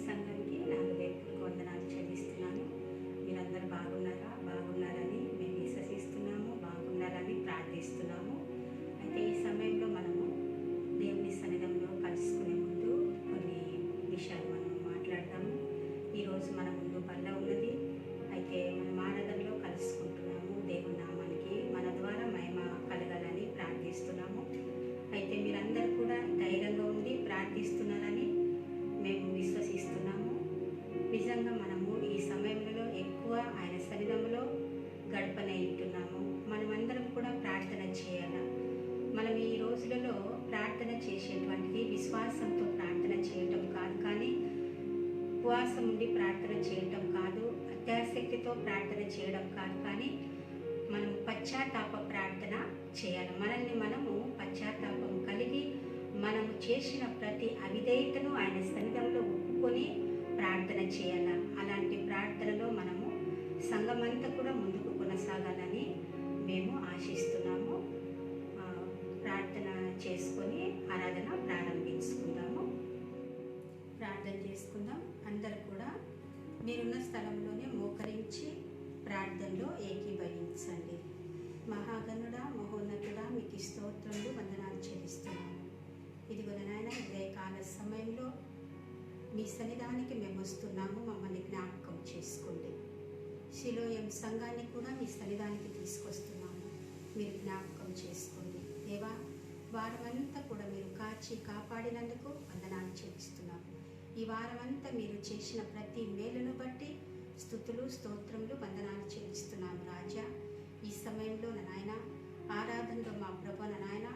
సంఘానికి నా హృదయపూర్వక వందనాలు చెల్లిస్తున్నాను. మీరందరూ బాగున్నారని మేము విశ్వసిస్తున్నాము, బాగున్నారని ప్రార్థిస్తున్నాము. అయితే ఈ సమయంలో మనము దేవుని సన్నిధిలో కలుసుకునే ముందు కొన్ని విషయాలు మనం మాట్లాడతాము. ఈరోజు మన ముందు బల్ల ఉన్నది. అయితే మనం ఆరాధనలో కలుసుకుంటున్నాము. దేవుని నామానికి మన ద్వారా మహిమ కలగాలని ప్రార్థిస్తున్నాము. అయితే మీరందరూ కూడా ధైర్యంగా ఉండి ప్రార్థిస్తున్నారని మేము విశ్వసిస్తున్నాము. నిజంగా మనము ఈ సమయంలో ఎక్కువ ఆయన సన్నిధిలో గడపనైతున్నాము. మనమందరం కూడా ప్రార్థన చేయాలి. మనం ఈ రోజులలో ప్రార్థన చేసేటువంటిది విశ్వాసంతో ప్రార్థన చేయటం కాదు, కానీ ఉపవాసం ఉండి ప్రార్థన చేయటం కాదు, అత్యాసక్తితో ప్రార్థన చేయడం కాదు, కానీ మనం పశ్చాత్తాప ప్రార్థన చేయాలి. మనల్ని మనము పశ్చాత్తాపం కలిగి మనము చేసిన ప్రతి అవిధేయతను ఆయన సన్నిధిలో ఒప్పుకొని ప్రార్థన చేయాలి. అలాంటి ప్రార్థనలో మనము సంఘమంతా కూడా ముందుకు కొనసాగాలని మేము ఆశిస్తున్నాము. ప్రార్థన చేసుకొని ఆరాధన ప్రారంభించుకుందాము. ప్రార్థన చేసుకుందాం. అందరూ కూడా మీరున్న స్థలంలోనే మోకరించి ప్రార్థనలో ఏకీభవించండి. మహాగణుడా, మహోన్నతుడా, మీకు స్తోత్రములు, వందనాలు చెల్లిస్తున్నాము. ఇదిగో నాయన, ఉదయకాల సమయంలో మీ సన్నిధానికి మేము వస్తున్నాము. మమ్మల్ని జ్ఞాపకం చేసుకోండి. శిలోయం సంఘాన్ని కూడా మీ సన్నిధానికి తీసుకొస్తున్నాము. మీరు జ్ఞాపకం చేసుకోండి. దేవా, వారమంతా కూడా మీరు కాచి కాపాడినందుకు వందనాలు చెల్లిస్తున్నాము. ఈ వారమంతా మీరు చేసిన ప్రతి మేలును బట్టి స్తుతులు, స్తోత్రములు, వందనాలు చెల్లిస్తున్నాము. రాజా, ఈ సమయంలో నాయన ఆరాధనలో మా ప్రభు నాయన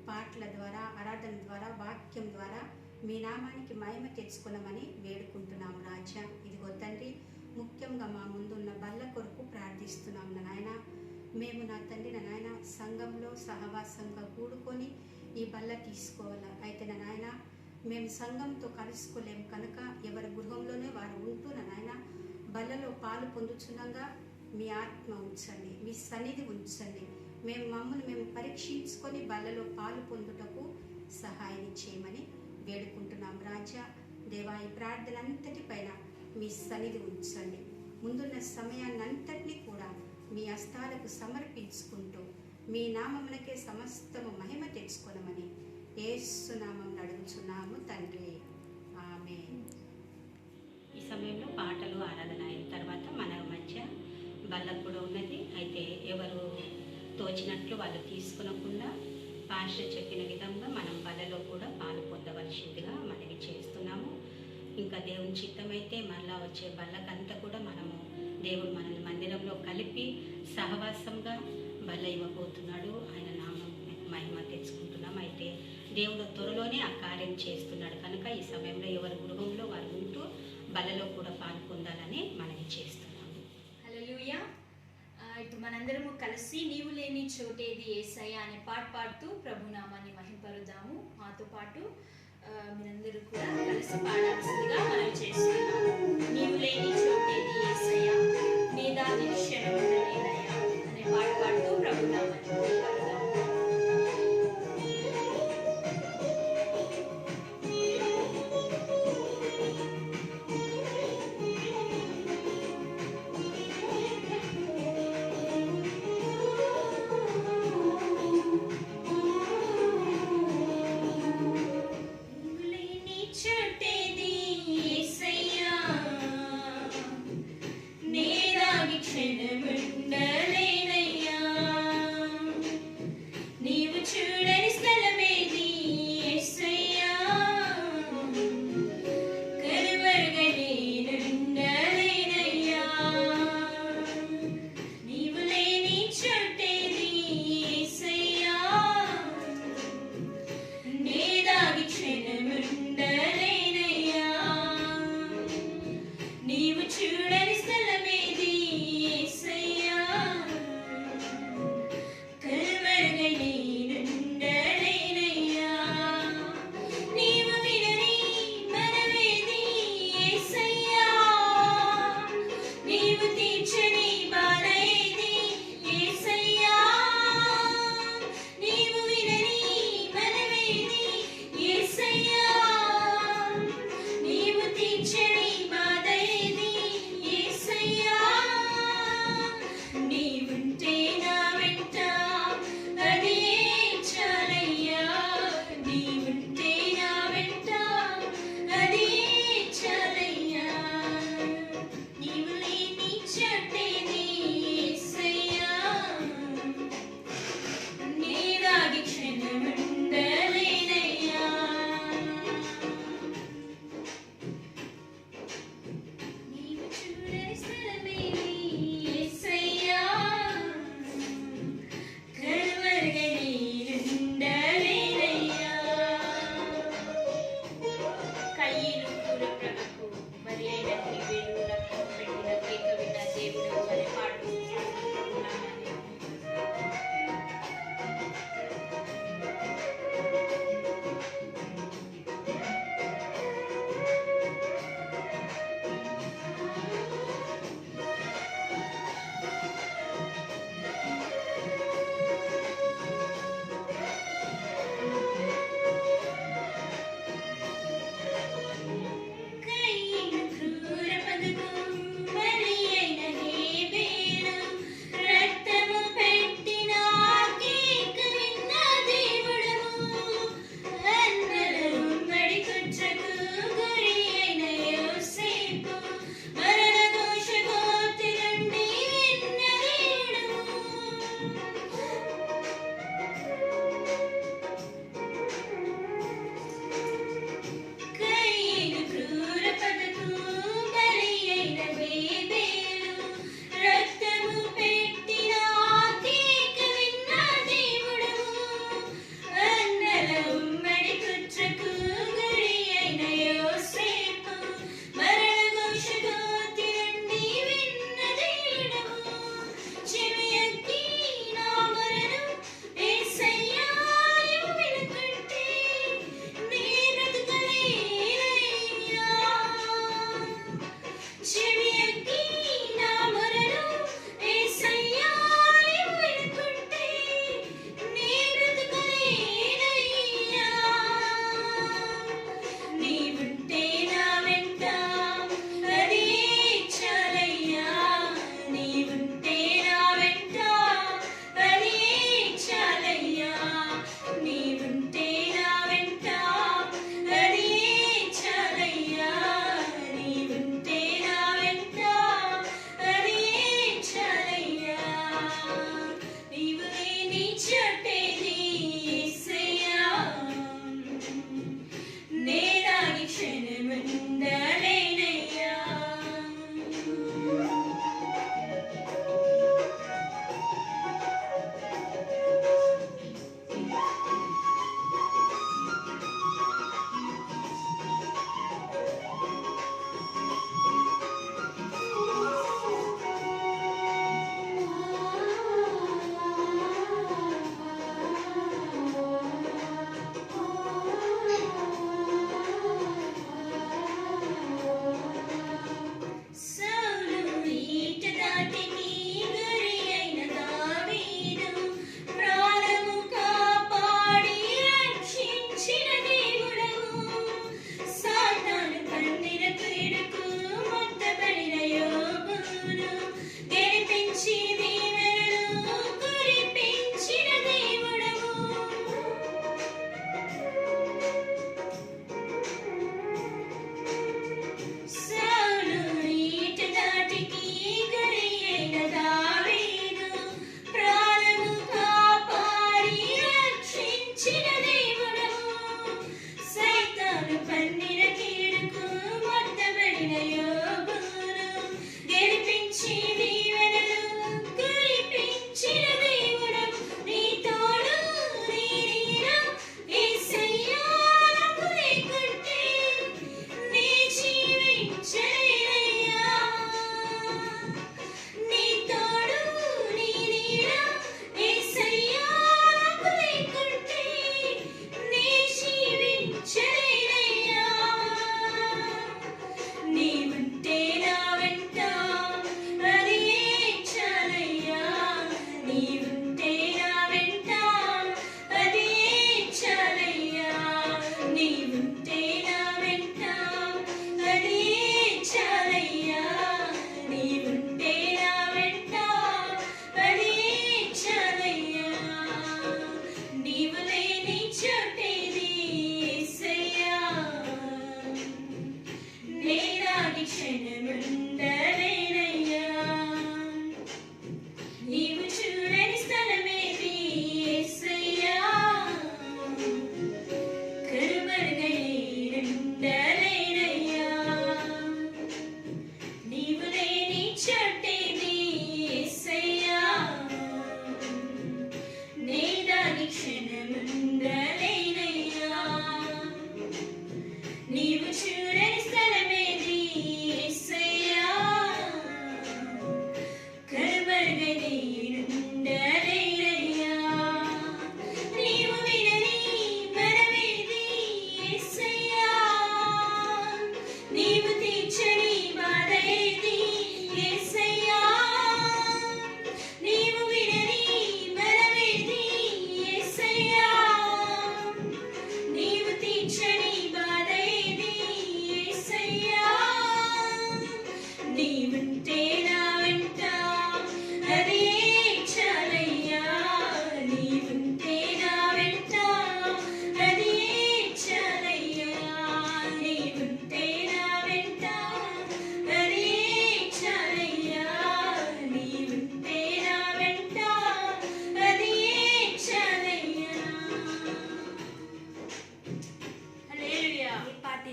పాటల ద్వారా, ఆరాధన ద్వారా, వాక్యం ద్వారా మీ నామానికి మహిమ తెచ్చుకున్నామని వేడుకుంటున్నాము. రాజా, ఇదిగో తండ్రి, ముఖ్యంగా మా ముందున్న బల్ల కొరకు ప్రార్థిస్తున్నాము. నాయన, మేము నా తండ్రి నాయన సంఘంలో సహవాసంగా కూడుకొని ఈ బల్ల తీసుకోవాలి. అయితే నాయన, మేము సంఘంతో కలుసుకోలేము కనుక ఎవరి గృహంలోనే వారు ఉంటూ నాయన బల్లలో పాలు పొందుచున్నగా మీ ఆత్మ ఉంచండి, మీ సన్నిధి ఉంచండి. మమ్మల్ని మేము పరీక్షించుకొని బల్లలో పాలు పొందుటకు సహాయం చేయమని వేడుకుంటున్నాం. రాజా, దేవా, ఈ ప్రార్థన అంతటి పైన మీ సన్నిధి ఉంచండి. ముందున్న సమయాన్నంతటినీ కూడా మీ హస్తాలకు సమర్పించుకుంటూ మీ నామమునకే సమస్తము మహిమ తెచ్చుకొనమని యేసు నామమున అడుగుచున్నాము తండ్రి, ఆమేన్. ఈ సమయంలో పాటలు, ఆరాధన అయిన తర్వాత మన మధ్య బల్ల కూడా ఉన్నది. అయితే ఎవరు తోచినట్లు వాళ్ళు తీసుకునకుండా పాస్టర్ చెప్పిన విధంగా మనం బల్లలో కూడా పాలు పొందవలసిందిగా మనవి చేస్తున్నాము. ఇంకా దేవుని చిత్తమైతే మళ్ళా వచ్చే బల్లకంతా కూడా మనము దేవుడు మనల్ని మందిరంలో కలిపి సహవాసంగా బల్ల ఇవ్వబోతున్నాడు. ఆయన నామం మహిమ తెచ్చుకుంటున్నాం. అయితే దేవుడు త్వరలోనే ఆ కార్యం చేస్తున్నాడు కనుక ఈ సమయంలో ఎవరి గృహంలో వారు ఉంటూ బల్లలో కూడా పాలు పొందాలని మనవి చేస్తున్నాము. హల్లెలూయా. ఇప్పుడు మనందరము కలిసి నీవు లేని చోటేది యేసయ్యా అనే పాట పాడుతూ ప్రభునామాన్ని మహింపరుద్దాము. మాతో పాటు మీరందరూ కూడా కలిసి పాడాల్సిందిగా మనం చేస్తున్నాము. నీవు లేని చోటేది యేసయ్యా, నీ దాని క్షణమునలేనయ్యా అనే పాట పాడుతూ ప్రభునామాన్ని మహింపరుద్దాము. చోటేది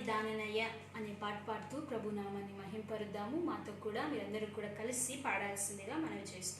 దాననయ్య అనే పాట పాడుతూ ప్రభు నామాన్ని మహింపరుద్దాము. మాతో కూడా మీరందరూ కూడా కలిసి పాడాల్సిందిగా మనవి చేస్తాం.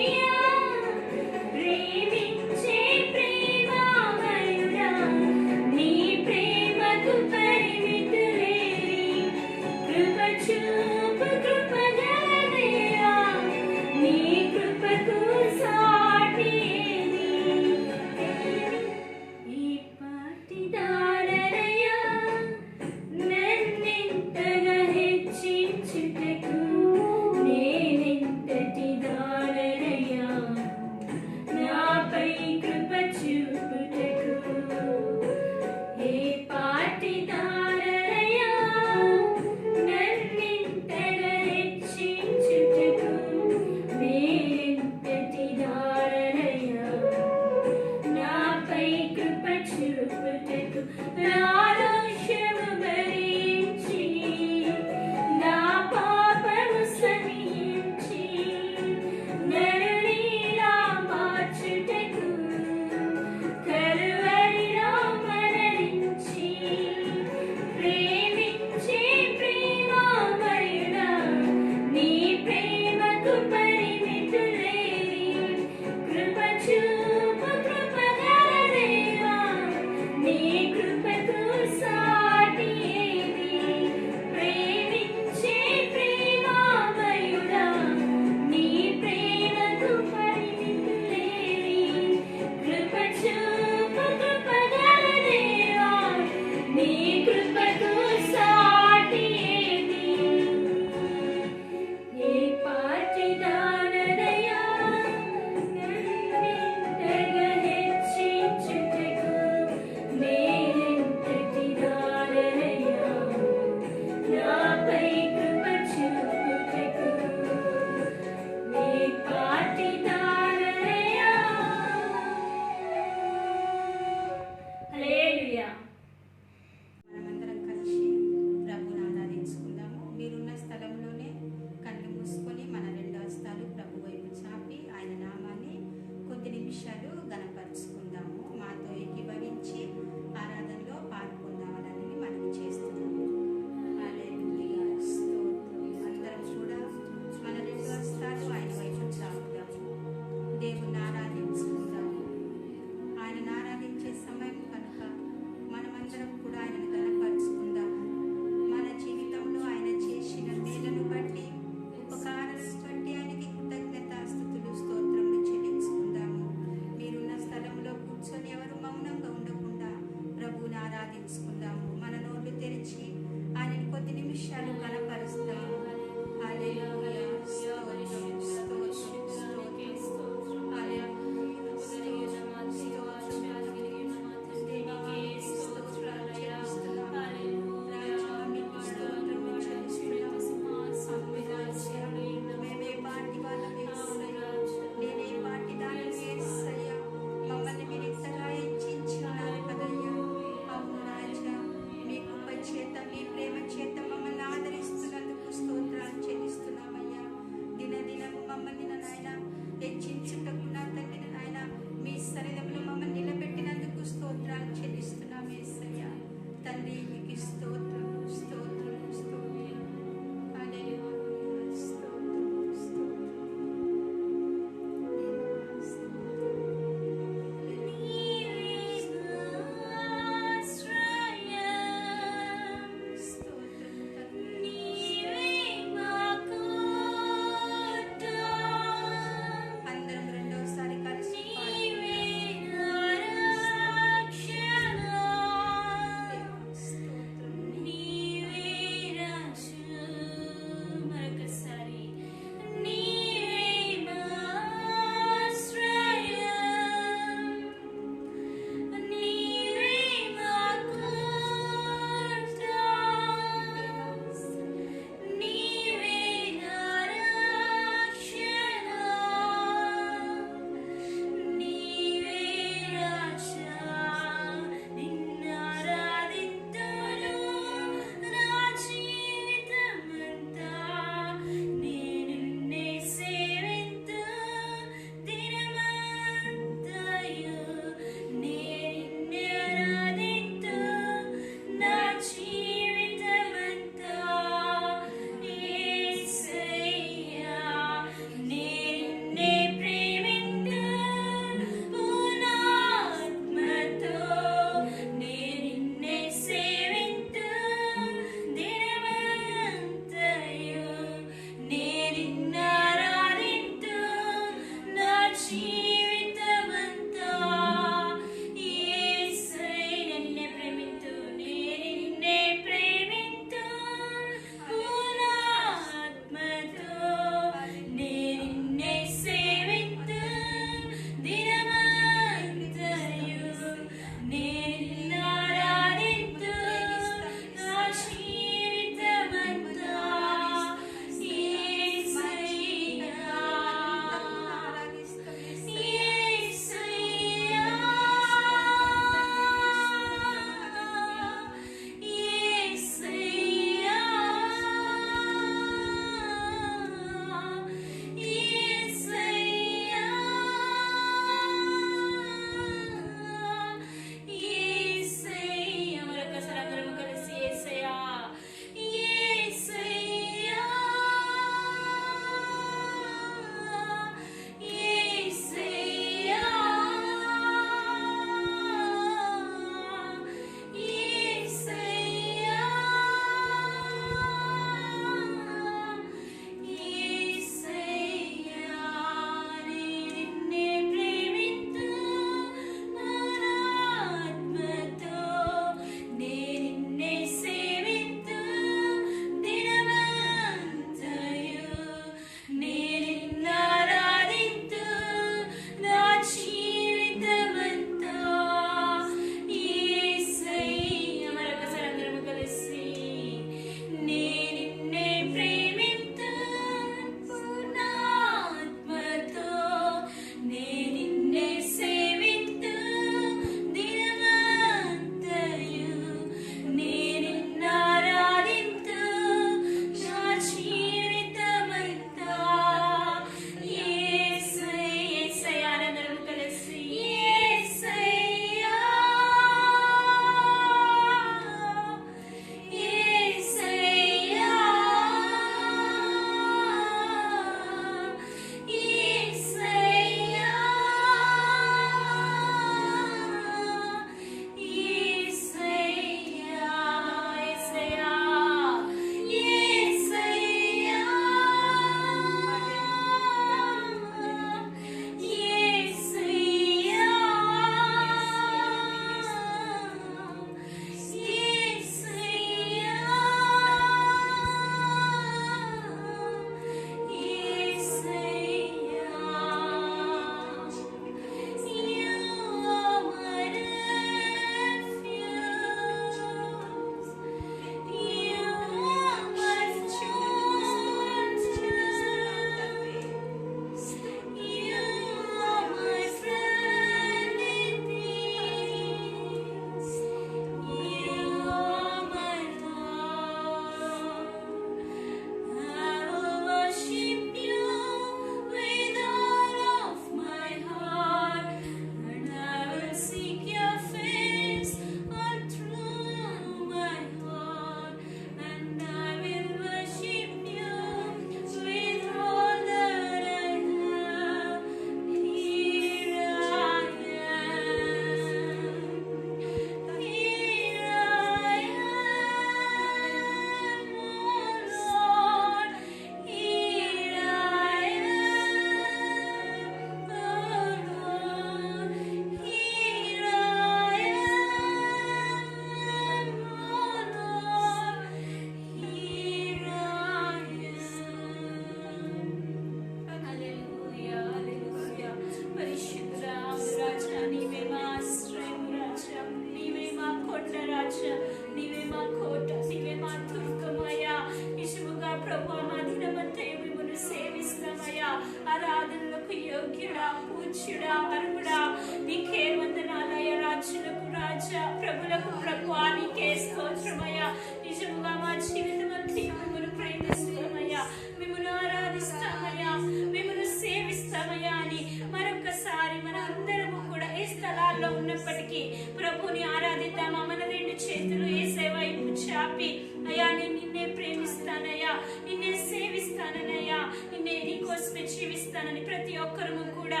యోగ్యుడా, పూజ్యుడా, అర్హుడా, నీకే వందనాలయ. రాజులకు రాజా, ప్రభులకు ప్రభువా, నీకే స్తోత్రమయ్యా. నిజముగా మా జీవితం అంతా మిమ్మల్ని ప్రేమిస్తామయ్యా, మిమ్మల్ని ఆరాధిస్తామయ్యా, మిమ్మల్ని సేవిస్తామయ్యా అని మరొకసారి మన అందరము కూడా ఏ స్థలాల్లో ఉన్నప్పటికీ ప్రభుని ఆరాధిద్దామా. మన రెండు చేతులు యేసయ్య వైపు చాపి, అయ్యా నేను నిన్నే ప్రేమిస్తానయ్యా, నిన్నే సేవిస్తానయ్యా, నిన్నే నీకోసమే జీవిస్తానని ప్రతి ఒక్కరము కూడా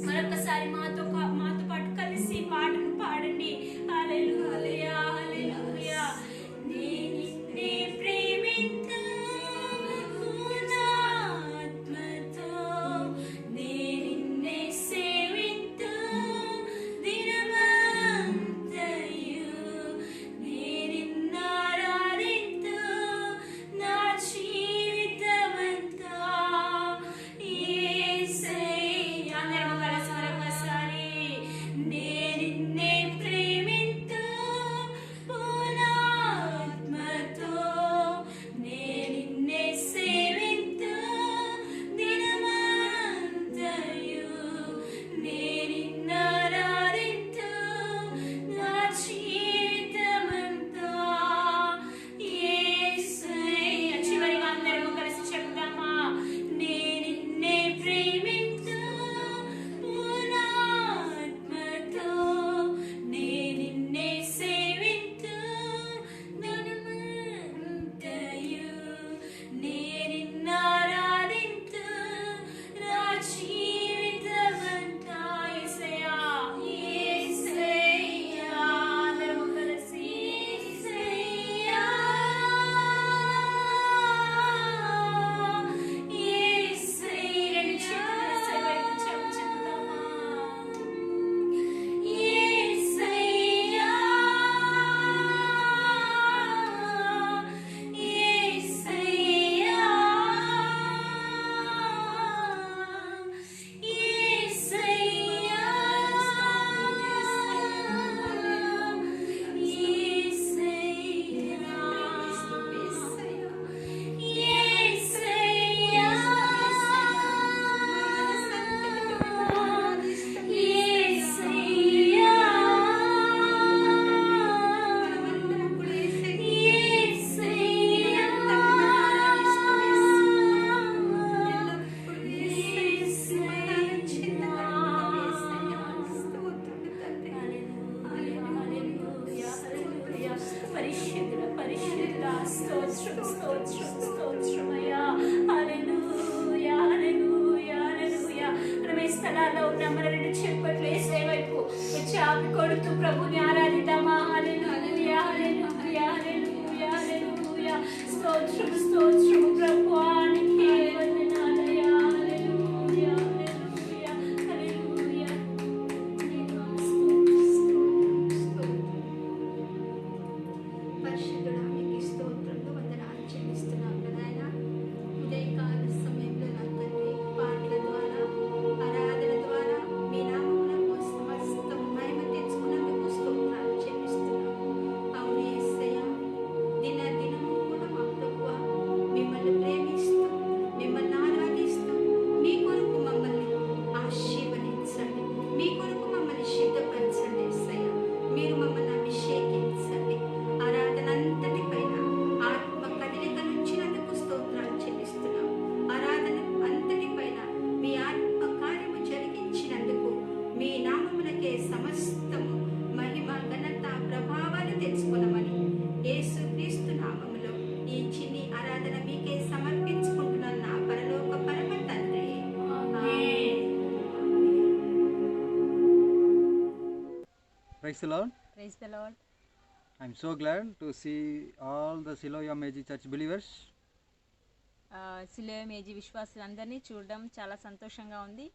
మరొకసారి మాతో పాటు కలిసి పాటను పాడండి. హల్లెలూయా, హల్లెలూయా. నిన్నే ప్రేమింతు నా ఆత్మతో, నిన్నే సేవింతు దినమంతయు, నిన్ను ఆరాధింతు నా జీవితమంతా. యేసయ్యా, అందరము కలిసి మరొకసారి. నిన్నే ప్రేమింతు పూర్ణాత్మతో, నిన్నే సేవింతు దినమంతయు, నిన్ను ఆరాధింతు నా జీవితమంతా. యేసయ్యా, చివరిగా అందరము కలిసి చెప్తామా. నిన్నే ప్రేమింతు పూర్ణాత్మతో, నిన్నే సేవింతు దినమంతయు, నిన్ను ఆరాధింతు నా జీవితమంతా. యేసయ్యా, యేసయ్యా, అందరము కలిసి యేసయ్యా, యేసయ్యా. రెండు చేతులు యేసయ్య వైపు చెప్పుదామా. యేసయ్యా, యేసయ్యా, యేసయ్యా, పరిశుద్ధుడా, పరిశుద్ధుడా, స్తోత్రం, స్తోత్రం, స్తోత్రమయ్యా. హల్లెలూయా, హల్లెలూయా, హల్లెలూయా. మనం ఈ స్థలాల్లో ఉన్నాం. మన రెండు చేపట్లు యేసయ్య వైపు చాపి కొడుతూ ప్రభుని ఆరాధిద్దామా. హల్లెలూయా, హల్లెలూయా, హల్లెలూయా, హల్లెలూయా. స్తోత్రం, స్తోత్రం ప్రభువా, నీకే వందనాలయ్యా. హల్లెలూయా, హల్లెలూయా, హల్లెలూయా. పరిశుద్ధుడా, మీకు స్తోత్రంలో వందనాలు చెల్లిస్తున్నాం నాయన. ఉదయకాల సమయంలో నా తండ్రి పాటల ద్వారా, ఆరాధన ద్వారా మీ నామమునకు సమస్తం మహిమ తెచ్చుకున్నందుకు స్తోత్రాలు చెల్లిస్తున్నాం. అవును యేసయ్య, దినదినము కూడా మా ప్రభువా మిమ్మల్ని ప్రేమిస్తూ, మిమ్మల్ని ఆరాధిస్తూ, మీ కొరకు మమ్మల్ని ఆశీర్వదించండి, మీ కొరకు మమ్మల్ని సిద్ధపరచండి యేసయ్య. మీరు మమ్మల్ని అభిషేకించండి. ఆరాధన అంతటి పైన ఆత్మ కదలిక నుంచినందుకు స్తోత్రాలు చెల్లిస్తున్నాం. ఆరాధన అంతటి పైన మీ ఆత్మ కార్యము జరిగించినందుకు మీ నామమునకే సమస్తము మహిమ, ఘనత, ప్రభావాలు తెచ్చుకున్నామని యేసుక్రీస్తు నామములో ఈ చిన్ని ఆరాధన మీకే సమర్పించుకుంటున్నాను నా పరలోక పరమ తండ్రి. ఆమేన్. Praise the Lord. Praise the Lord. I'm so glad to see all the Siloam AG Church believers. Siloam AG విశ్వాసులందరినీ చూడడం చాలా సంతోషంగా ఉంది.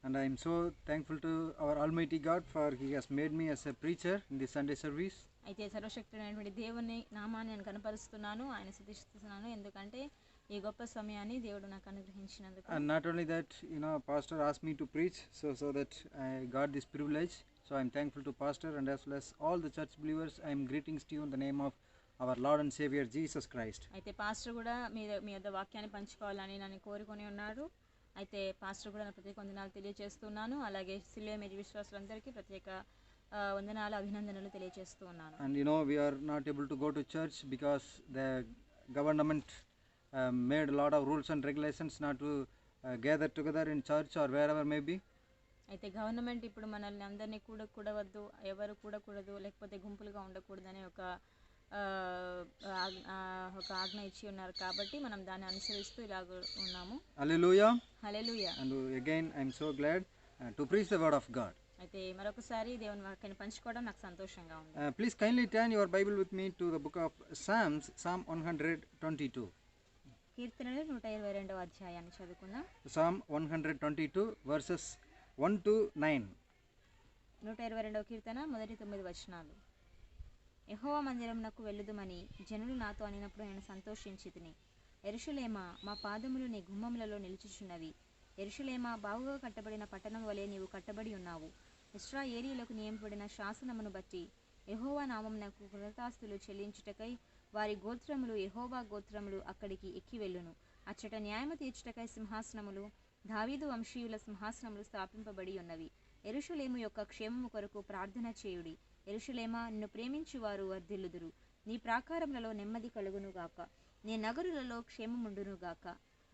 And I am so thankful to our Almighty God for He has made me as a preacher in the Sunday service. అయితే సర్వశక్తుడైనటువంటి దేవుని నామాన్ని నేను కనపరుస్తున్నాను, ఆయన స్తుతిస్తున్నాను, ఎందుకంటే ఈ గొప్ప సమయాన్ని దేవుడు నాకు అనుగ్రహించినందుకు. And not only that, Pastor asked me to preach, so that I got this privilege. So I am thankful to Pastor and as well as all the church believers. I am greetings to you in the name of our Lord and Savior Jesus Christ. అయితే pastor కూడా మీ యొద్ద వాక్యాన్ని పంచుకోవాలని నన్ను కోరుకొని ఉన్నారు. అయితే pastor కూడా నా ప్రత్యేక వందనాలు తెలియజేస్తున్నాను. అలాగే సిలువ మీద విశ్వాసులందరికీ ప్రత్యేక వందనాలు, అభినందనలు తెలియజేస్తూ ఉన్నాను. And you know, we are not able to go to church because the government made a lot of rules and regulations not to gather together in church or wherever may be. అయితే government ఇప్పుడు మనల్ని అందరినీ కూడవద్దు, ఎవరు కూడకూడదు, లేకపోతే గుంపులుగా ఉండకూడదనే ఒక ఆజ్ఞ ఇచ్చి ఉన్నారు. కాబట్టి మనం దాన్ని అనుసరిస్తూ ఇలాగ ఉన్నాము. Hallelujah. Hallelujah. And again I am so glad to preach the word of God. అయితే మరొకసారి దేవుని వాక్యాన్ని పంచుకోవడం నాకు సంతోషంగా ఉంది. Please kindly turn your Bible with me to the book of Psalms, Psalm 122. కీర్తనలు 122వ అధ్యాయాన్ని చదువుకుందాం. Psalm 122 verses 1 to 9. 122వ కీర్తన మొదటి 9 వచనాలు. యెహోవా మందిరమునకు వెళ్ళుదుమని జనులు నాతో అనినప్పుడు నేను సంతోషించితిని. యెరూషలేమా, మా పాదములు నీ గుమ్మములలో నిలుచుచున్నవి. యెరూషలేమా, బావుగా కట్టబడిన పట్టణం వలె నీవు కట్టబడి ఉన్నావు. ఇశ్రాయేలీయులకు నియమింపబడిన శాసనమును బట్టి యెహోవా నామమునకు కృతజ్ఞతాస్తుతులు చెల్లించుటకై వారి గోత్రములు, యెహోవా గోత్రములు అక్కడికి ఎక్కి వెళ్ళును. అచ్చట న్యాయము తీర్చుటకై సింహాసనములు, దావీదు వంశీయుల సింహాసనములు స్థాపింపబడి ఉన్నవి. యెరూషలేము యొక్క క్షేమము కొరకు ప్రార్థన చేయుడి. యెరూషలేమా, నిన్ను ప్రేమించువారు వర్ధిల్లుదురు. నీ ప్రాకారములలో నెమ్మది కలుగునుగాక. నీ నగరులలో క్షేమముండునుగాక.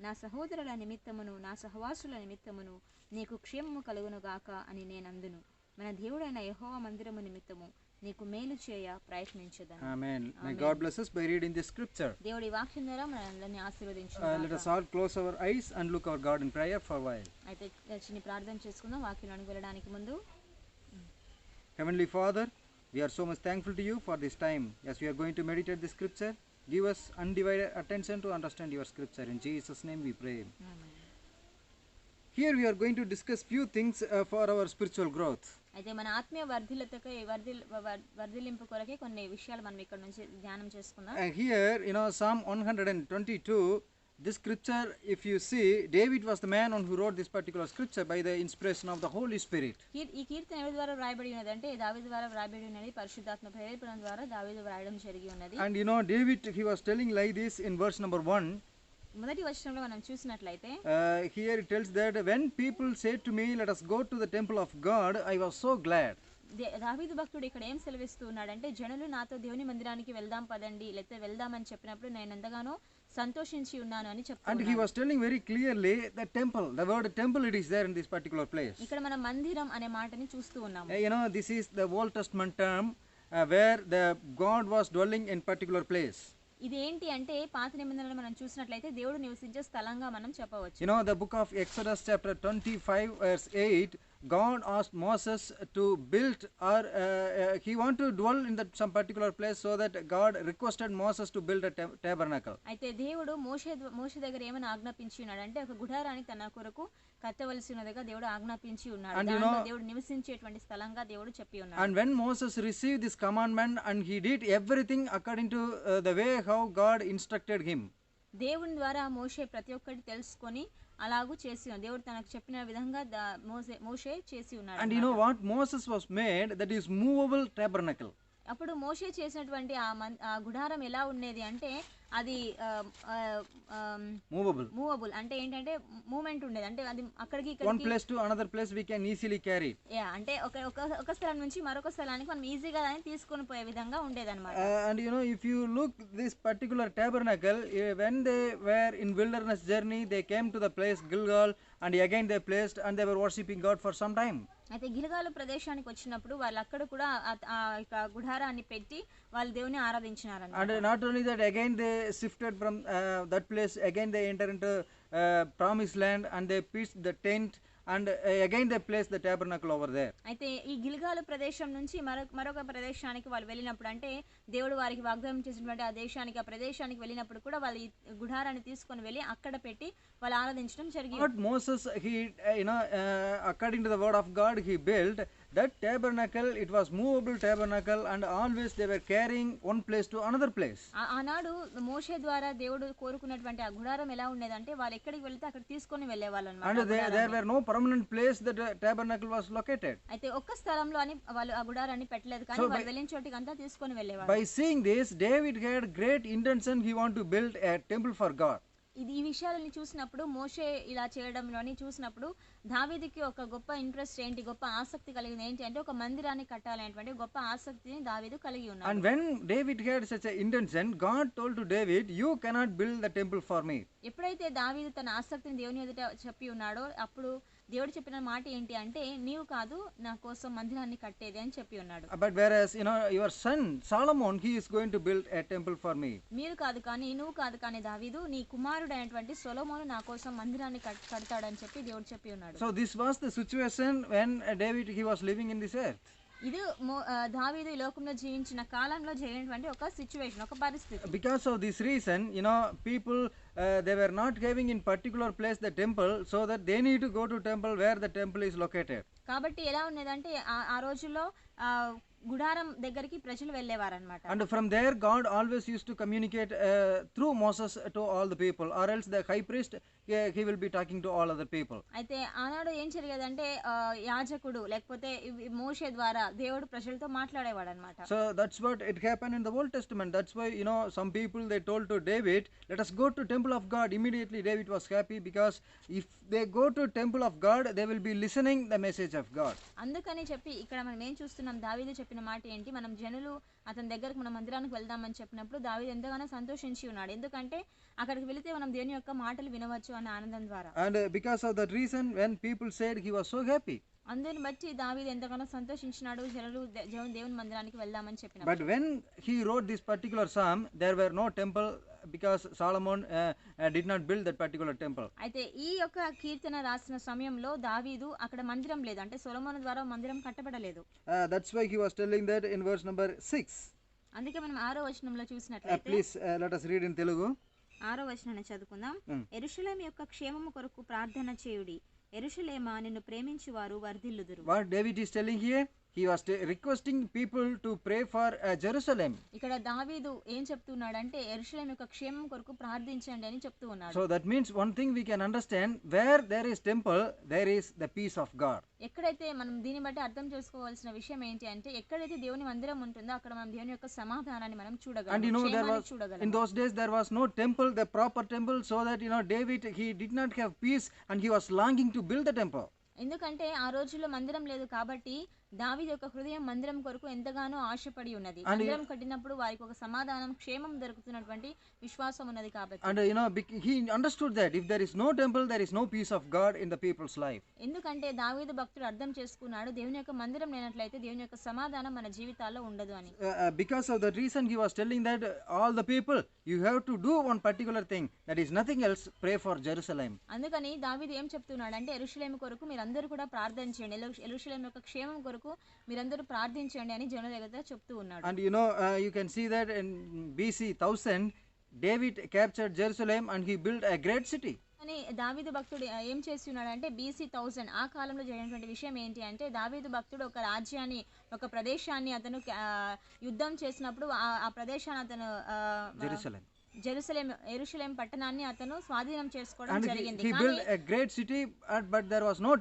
నా సహోదరుల నిమిత్తమును నా సహవాసుల నిమిత్తమును నీకు క్షేమము కలుగునుగాక అని నేనందును. మన దేవుడైన యెహోవా మందిరము నిమిత్తము నీకు మేలు చేయ ప్రయత్నించదను. Amen. May God bless us by reading this scripture. దేవుడి వాక్యం ద్వారా మనల్ని ఆశీర్వదించును. Let us all close our eyes and look our God in prayer for a while. అయితే చిన్న ప్రార్థన చేసుకుందాం వాక్యంలోకి వెళ్ళడానికి ముందు. Heavenly Father, we are so much thankful to you for this time as we are going to meditate the scripture. Give us undivided attention to understand your scripture. In Jesus' name we pray. Amen. Here we are going to discuss few things for our spiritual growth. అయితే మన ఆత్మీయ వర్ధిల్లతకై వర్ధిల్లింపు కొరకే కొన్ని విషయాలు మనం ఇక్కడ నుంచి ధ్యానం చేసుకుందాం. Here, Psalm 122, this scripture, if you see, David was the man who wrote this particular scripture by the inspiration of the Holy Spirit. ఈ కీర్తన ఎవరి ద్వారా వ్రాయబడి ఉన్నది అంటే దావీదు ద్వారా వ్రాయబడి ఉన్నది. పరిశుద్ధాత్మ ప్రేరేపణ ద్వారా దావీదు వ్రాయడం జరిగి ఉన్నది. And David, he was telling like this in verse number 1. మొదటి వచనంలో మనం చూసినట్లయితే Here it tells that when people said to me, let us go to the temple of God, I was so glad. దావీదు భక్తుడు ఇక్కడ ఏం సెలవిస్తూ ఉన్నాడంటే, జనులు నాతో దేవుని మందిరానికి వెళ్దాం పదండి, లేకపోతే వెళ్దామని చెప్పినప్పుడు నేను ఎంతగానో సంతోషించి ఉన్నాను అని చెప్తున్నాడు. And he was telling very clearly the temple, the word temple, it is there in this particular place. ఇక్కడ మనం మందిరం అనే మాటని చూస్తూ ఉన్నాము. This is the Old Testament term where the God was dwelling in particular place. ఇది ఏంటి అంటే పాత నిబంధనలో మనం చూసినట్లయితే దేవుడు నివసించే స్థలంగా మనం చెప్పవచ్చు. The book of Exodus chapter 25 verse 8, God asked Moses to build or he wanted to dwell in some particular place, so that God requested Moses to build a tabernacle. అయితే దేవుడు మోషే దగ్గర ఏమని ఆజ్ఞాపించి ఉన్నాడు అంటే ఒక గుడారాన్ని తన కొరకు కట్టవలసినదిగా దేవుడు ఆజ్ఞాపించి ఉన్నాడు. దానిలో దేవుడు నివసించేటువంటి స్థలంగా దేవుడు చెప్పి ఉన్నాడు. And when Moses received this commandment and he did everything according to the way how God instructed him. దేవుని ద్వారా మోషే ప్రతి ఒక్కటి తెలుసుకొని అలాగూ చేసి దేవుడు తనకు చెప్పిన విధంగా మోషే చేసి ఉన్నాడు. And what Moses was made, that is movable tabernacle. అప్పుడు మోషే చేసినటువంటి ఆ గుడారం ఎలా ఉండేది అంటే అది మూవబుల్ అంటే ఏంటంటే మూవ్మెంట్ ఉండేది. అంటే అది అక్కడికి one place to another place we can easily carry it. అంటే ఒక స్థలం నుంచి మరొక స్థలానికి మనం ఈజీగా దాన్ని తీసుకొని పోయే విధంగా ఉండేదన్నమాట. And if you look this particular tabernacle, when they were in wilderness journey, they came to the place Gilgal, and again they placed and they were worshipping God for some time. అయితే గిల్గాలు ప్రదేశానికి వచ్చినప్పుడు వాళ్ళు అక్కడ కూడా ఆ గుడారాన్ని పెట్టి వాళ్ళు దేవుని ఆరాధించినారన్నమాట. And not only that, again they shifted from that place, again they entered into promised land and they pitched the tent, and again they placed the tabernacle over there. అయితే ఈ గిల్గాలు ప్రదేశం నుంచి మరొక ప్రదేశానికి వాళ్ళు వెళ్ళినప్పుడు, అంటే దేవుడు వారికి వాగ్దానం చేసినటువంటి ఆ దేశానికి ఆ ప్రదేశానికి వెళ్ళినప్పుడు కూడా వాళ్ళు ఈ గుడారాన్ని తీసుకొని వెళ్ళి అక్కడ పెట్టి వాళ్ళు ఆరాధించడం జరిగింది. But Moses, he according to the word of God, he built that tabernacle. It was movable tabernacle, and always they were carrying one place to another place. ఆనాడు మోషే ద్వారా దేవుడు కోరుకున్నటువంటి ఆ గుడారం ఎలా ఉండేదంటే వాళ్ళు ఎక్కడికి వెళ్తే అక్కడ తీసుకొని వెళ్ళేవాళ్ళు అన్నమాట. And there were no permanent place that the tabernacle was located. అయితే ఒక్క స్థలంలో అని వాళ్ళు ఆ గుడారాన్ని పెట్టలేదు, కానీ వాళ్ళు వెళ్ళిన చోటికి అంతా తీసుకొని వెళ్ళేవాళ్ళు. By seeing this, David had great intention. He want to build a temple for God. ఈ విషయాలని చూసినప్పుడు మోషే ఇలా చేయడంలోని చూసినప్పుడు దావీదుకి ఒక గొప్ప ఇంట్రెస్ట్ ఏంటి, గొప్ప ఆసక్తి కలిగింది ఏంటి అంటే ఒక మందిరాన్ని కట్టాలనేటువంటి గొప్ప ఆసక్తిని దావీదు కలిగి ఉన్నాడు. And when David had such an intention, God told to David, you cannot build the temple for me. ఎప్పుడైతే దావీదు తన ఆసక్తిని దేవుని ఎదుట చెప్పి ఉన్నాడో అప్పుడు దేవుడు చెప్పిన మాట ఏంటి అంటే నీవు కాదు నా కోసం మందిరాన్ని కట్టేది అని చెప్పి ఉన్నాడు. But whereas your son Solomon, he is going to build a temple for me. మీరు కాదు కానీ నువ్వు కాదు కానీ దావీదు నీ కుమారుడైనటువంటి సొలొమోను నా కోసం మందిరాన్ని కడతాడని చెప్పి దేవుడు చెప్పి ఉన్నాడు. So this was the situation when David he was living in this earth. ఇది దావీదు ఈ లోకంలో జీవించిన కాలంలో జరిగినటువంటి ఒక సిచ్యువేషన్, ఒక పరిస్థితి. Because of this reason, people they were not having in particular place the temple, so that they need to go to temple where the temple is located. కాబట్టి ఎలా ఉన్నదంటే ఆ రోజుల్లో గుడారం దగ్గరికి ప్రజలు వెళ్ళేవారన్నమాట. And from there God always used to communicate through Moses to all the people, or else the high priest he will be talking to all other people. అయితే ఆనాడు ఏం జరిగేదంటే యాజకుడు లేకపోతే మోషే ద్వారా దేవుడు ప్రజలతో మాట్లాడేవాడు అన్నమాట. So that's what it happened in the Old Testament. That's why some people they told to David, let us go to temple of God. Immediately David was happy, because if they go to temple of God, they will be listening the message of God. అందుకని చెప్పి ఇక్కడ మనం ఏం చూస్తున్నాం, దావీదు చెప్పిన మాట ఏంటి, మనం జనులు అతని దగ్గరకు మన మందిరానికి వెళ్దామని చెప్పినప్పుడు దావీదు ఎంతగానో సంతోషించి ఉన్నాడు. ఎందుకంటే అక్కడికి వెళితే మనం దేవుని యొక్క మాటలు వినవచ్చు అనే ఆనందం ద్వారా. And because of that reason, when people said, he was so happy. అందుని బట్టి దావీదు ఎంతగానో సంతోషించినాడు, జనులు దేవుని మందిరానికి వెళ్దామని చెప్పిన. But when he wrote this particular psalm, there were no temple, because Solomon did not build that particular temple. అయితే ఈ యొక్క కీర్తన రాసిన సమయంలో దావీదు అక్కడ మందిరం లేదు, అంటే సొలొమోను ద్వారా మందిరం కట్టబడలేదు. That's why he was telling that in verse number 6. అందుకే మనం 6వ వచనంలో చూసినట్లయితే, Please let us read in Telugu. 6వ వచనాన్ని చదువుకుందాం. యెరూషలేము యొక్క క్షేమము కొరకు ప్రార్థన చేయుడి, యెరూషలేమా నిన్ను ప్రేమించువారు వర్ధిల్లుదురు. What David is telling here, he was requesting people to pray for Jerusalem. ఇక్కడ దావీదు ఏం చెప్తున్నాడంటే యెరూషలేము యొక్క క్షేమం కొరకు ప్రార్థించండి అని చెప్తూ ఉన్నాడు. So that means one thing we can understand, where there is temple, there is the peace of God. ఎక్కడైతే మనం దీన్ని బట్టి అర్థం చేసుకోవాల్సిన విషయం ఏంటి అంటే ఎక్కడైతే దేవుని మందిరం ఉంటుందో అక్కడ మనం దేవుని యొక్క సమాధానాన్ని మనం చూడగలం. And in those days there was no temple, the proper temple, so that David he did not have peace and he was longing to build the temple. ఎందుకంటే ఆ రోజుల్లో మందిరం లేదు కాబట్టి దావీదు యొక్క హృదయం మందిరం కొరకు ఎంతగానో ఆశపడి ఉన్నది. మందిరం కట్టినప్పుడు వారికి ఒక సమాధానం, క్షేమం దొరుకుతున్నటువంటి విశ్వాసం ఉన్నది కాబట్టి. And he understood that if there is no temple, there is no peace of God in the people's life. ఎందుకంటే దావీదు భక్తుడు అర్థం చేసుకున్నాడు, దేవుని యొక్క మందిరం లేనట్లయితే దేవుని యొక్క సమాధానం మన జీవితాల్లో ఉండదు అని. Because of that reason he was telling that all the people, you have to do one particular thing, that is nothing else, pray for Jerusalem. అందుకని దావీదు ఏం చెప్తున్నాడు అంటే యెరూషలేము కొరకు మీరందరూ కూడా ప్రార్థన చేయండి, యెరూషలేము యొక్క క్షేమం కొరకు మీరందరూ ప్రార్థించండి అని జనుల దగ్గర చెప్తూ ఉన్నాడు. And you can see that in BC 1000 David captured Jerusalem and he built a great city. అని దావీదు భక్తుడు ఏం చేస్తున్నాడు అంటే BC 1000 ఆ కాలంలో జరిగినటువంటి విషయం ఏంటి అంటే దావీదు భక్తుడు ఒక రాజ్యాన్ని, ఒక ప్రదేశాన్ని అతను యుద్ధం చేసినప్పుడు ఆ ప్రదేశాన్ని అతను యెరూషలేం పట్టణాన్ని అతను స్వాధీనం చేసుకోవడం జరిగింది. He built a great city, but there was no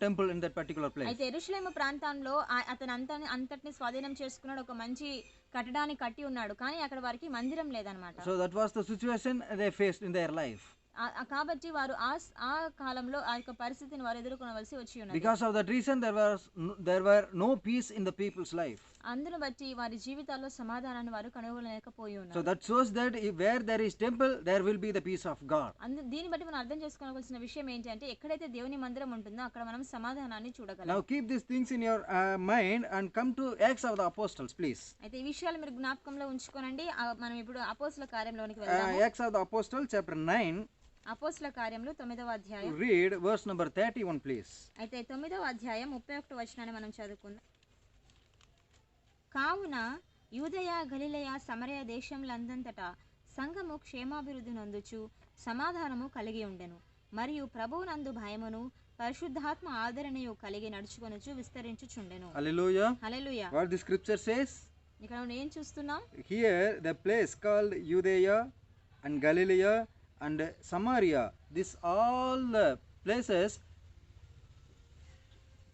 temple in that particular place. అయితే యెరూషలేము ప్రాంతంలో అతను అంతటిని స్వాధీనం చేసుకున్నాడు, ఒక మంచి కట్టడాన్ని కట్టి ఉన్నాడు, కానీ అక్కడ వారికి మందిరం లేదన్నమాట. So that was the situation they faced in their life. కాబట్టి వారు ఆ కాలంలో ఆ యొక్క పరిస్థితిని వారు ఎదుర్కొనవలసి వచ్చి ఉన్నది. Because of that reason there were no peace in the people's life. అందును బట్టి వారి జీవితాల్లో సమాధానాన్ని వారు కనుగొనలేకపోయి ఉన్నారు. So that shows that where there is temple, there will be the peace of God. దీన్ని బట్టి మనం అర్థం చేసుకోవాల్సిన విషయం ఏంటి అంటే ఎక్కడైతే దేవుని మందిరం ఉంటుందో అక్కడ మనం సమాధానాన్ని చూడగలం. Now keep these things in your mind and come to Acts of the Apostles, please. అయితే ఈ విషయాలు మీరు జ్ఞాపకంలో ఉంచుకోనండి. మనం ఇప్పుడు అపోస్తల కార్యంలోనికి వెళ్దాము. Acts of the Apostles chapter 9. అపోస్తల కార్యములు 9వ అధ్యాయం. Read verse number 31, please. అయితే 9వ అధ్యాయం 31వ వచనాన్ని మనం చదువుకుందాం. కావున యూదయ, గలిలయ, సమరయ దేశములందంతటా సంఘము క్షేమాభివృద్ధి నొందుచు సమాధానము కలిగి ఉండెను, మరియు ప్రభువునందు భయమును పరిశుద్ధాత్మ ఆదరణయు కలిగి నడుచుకొనుచు విస్తరించుచుండెను. Hallelujah. Hallelujah. What the scripture says? ఇక్కడ మనం ఏం చూస్తున్నాం? Here the place called Judea and Galilee and Samaria, this all the places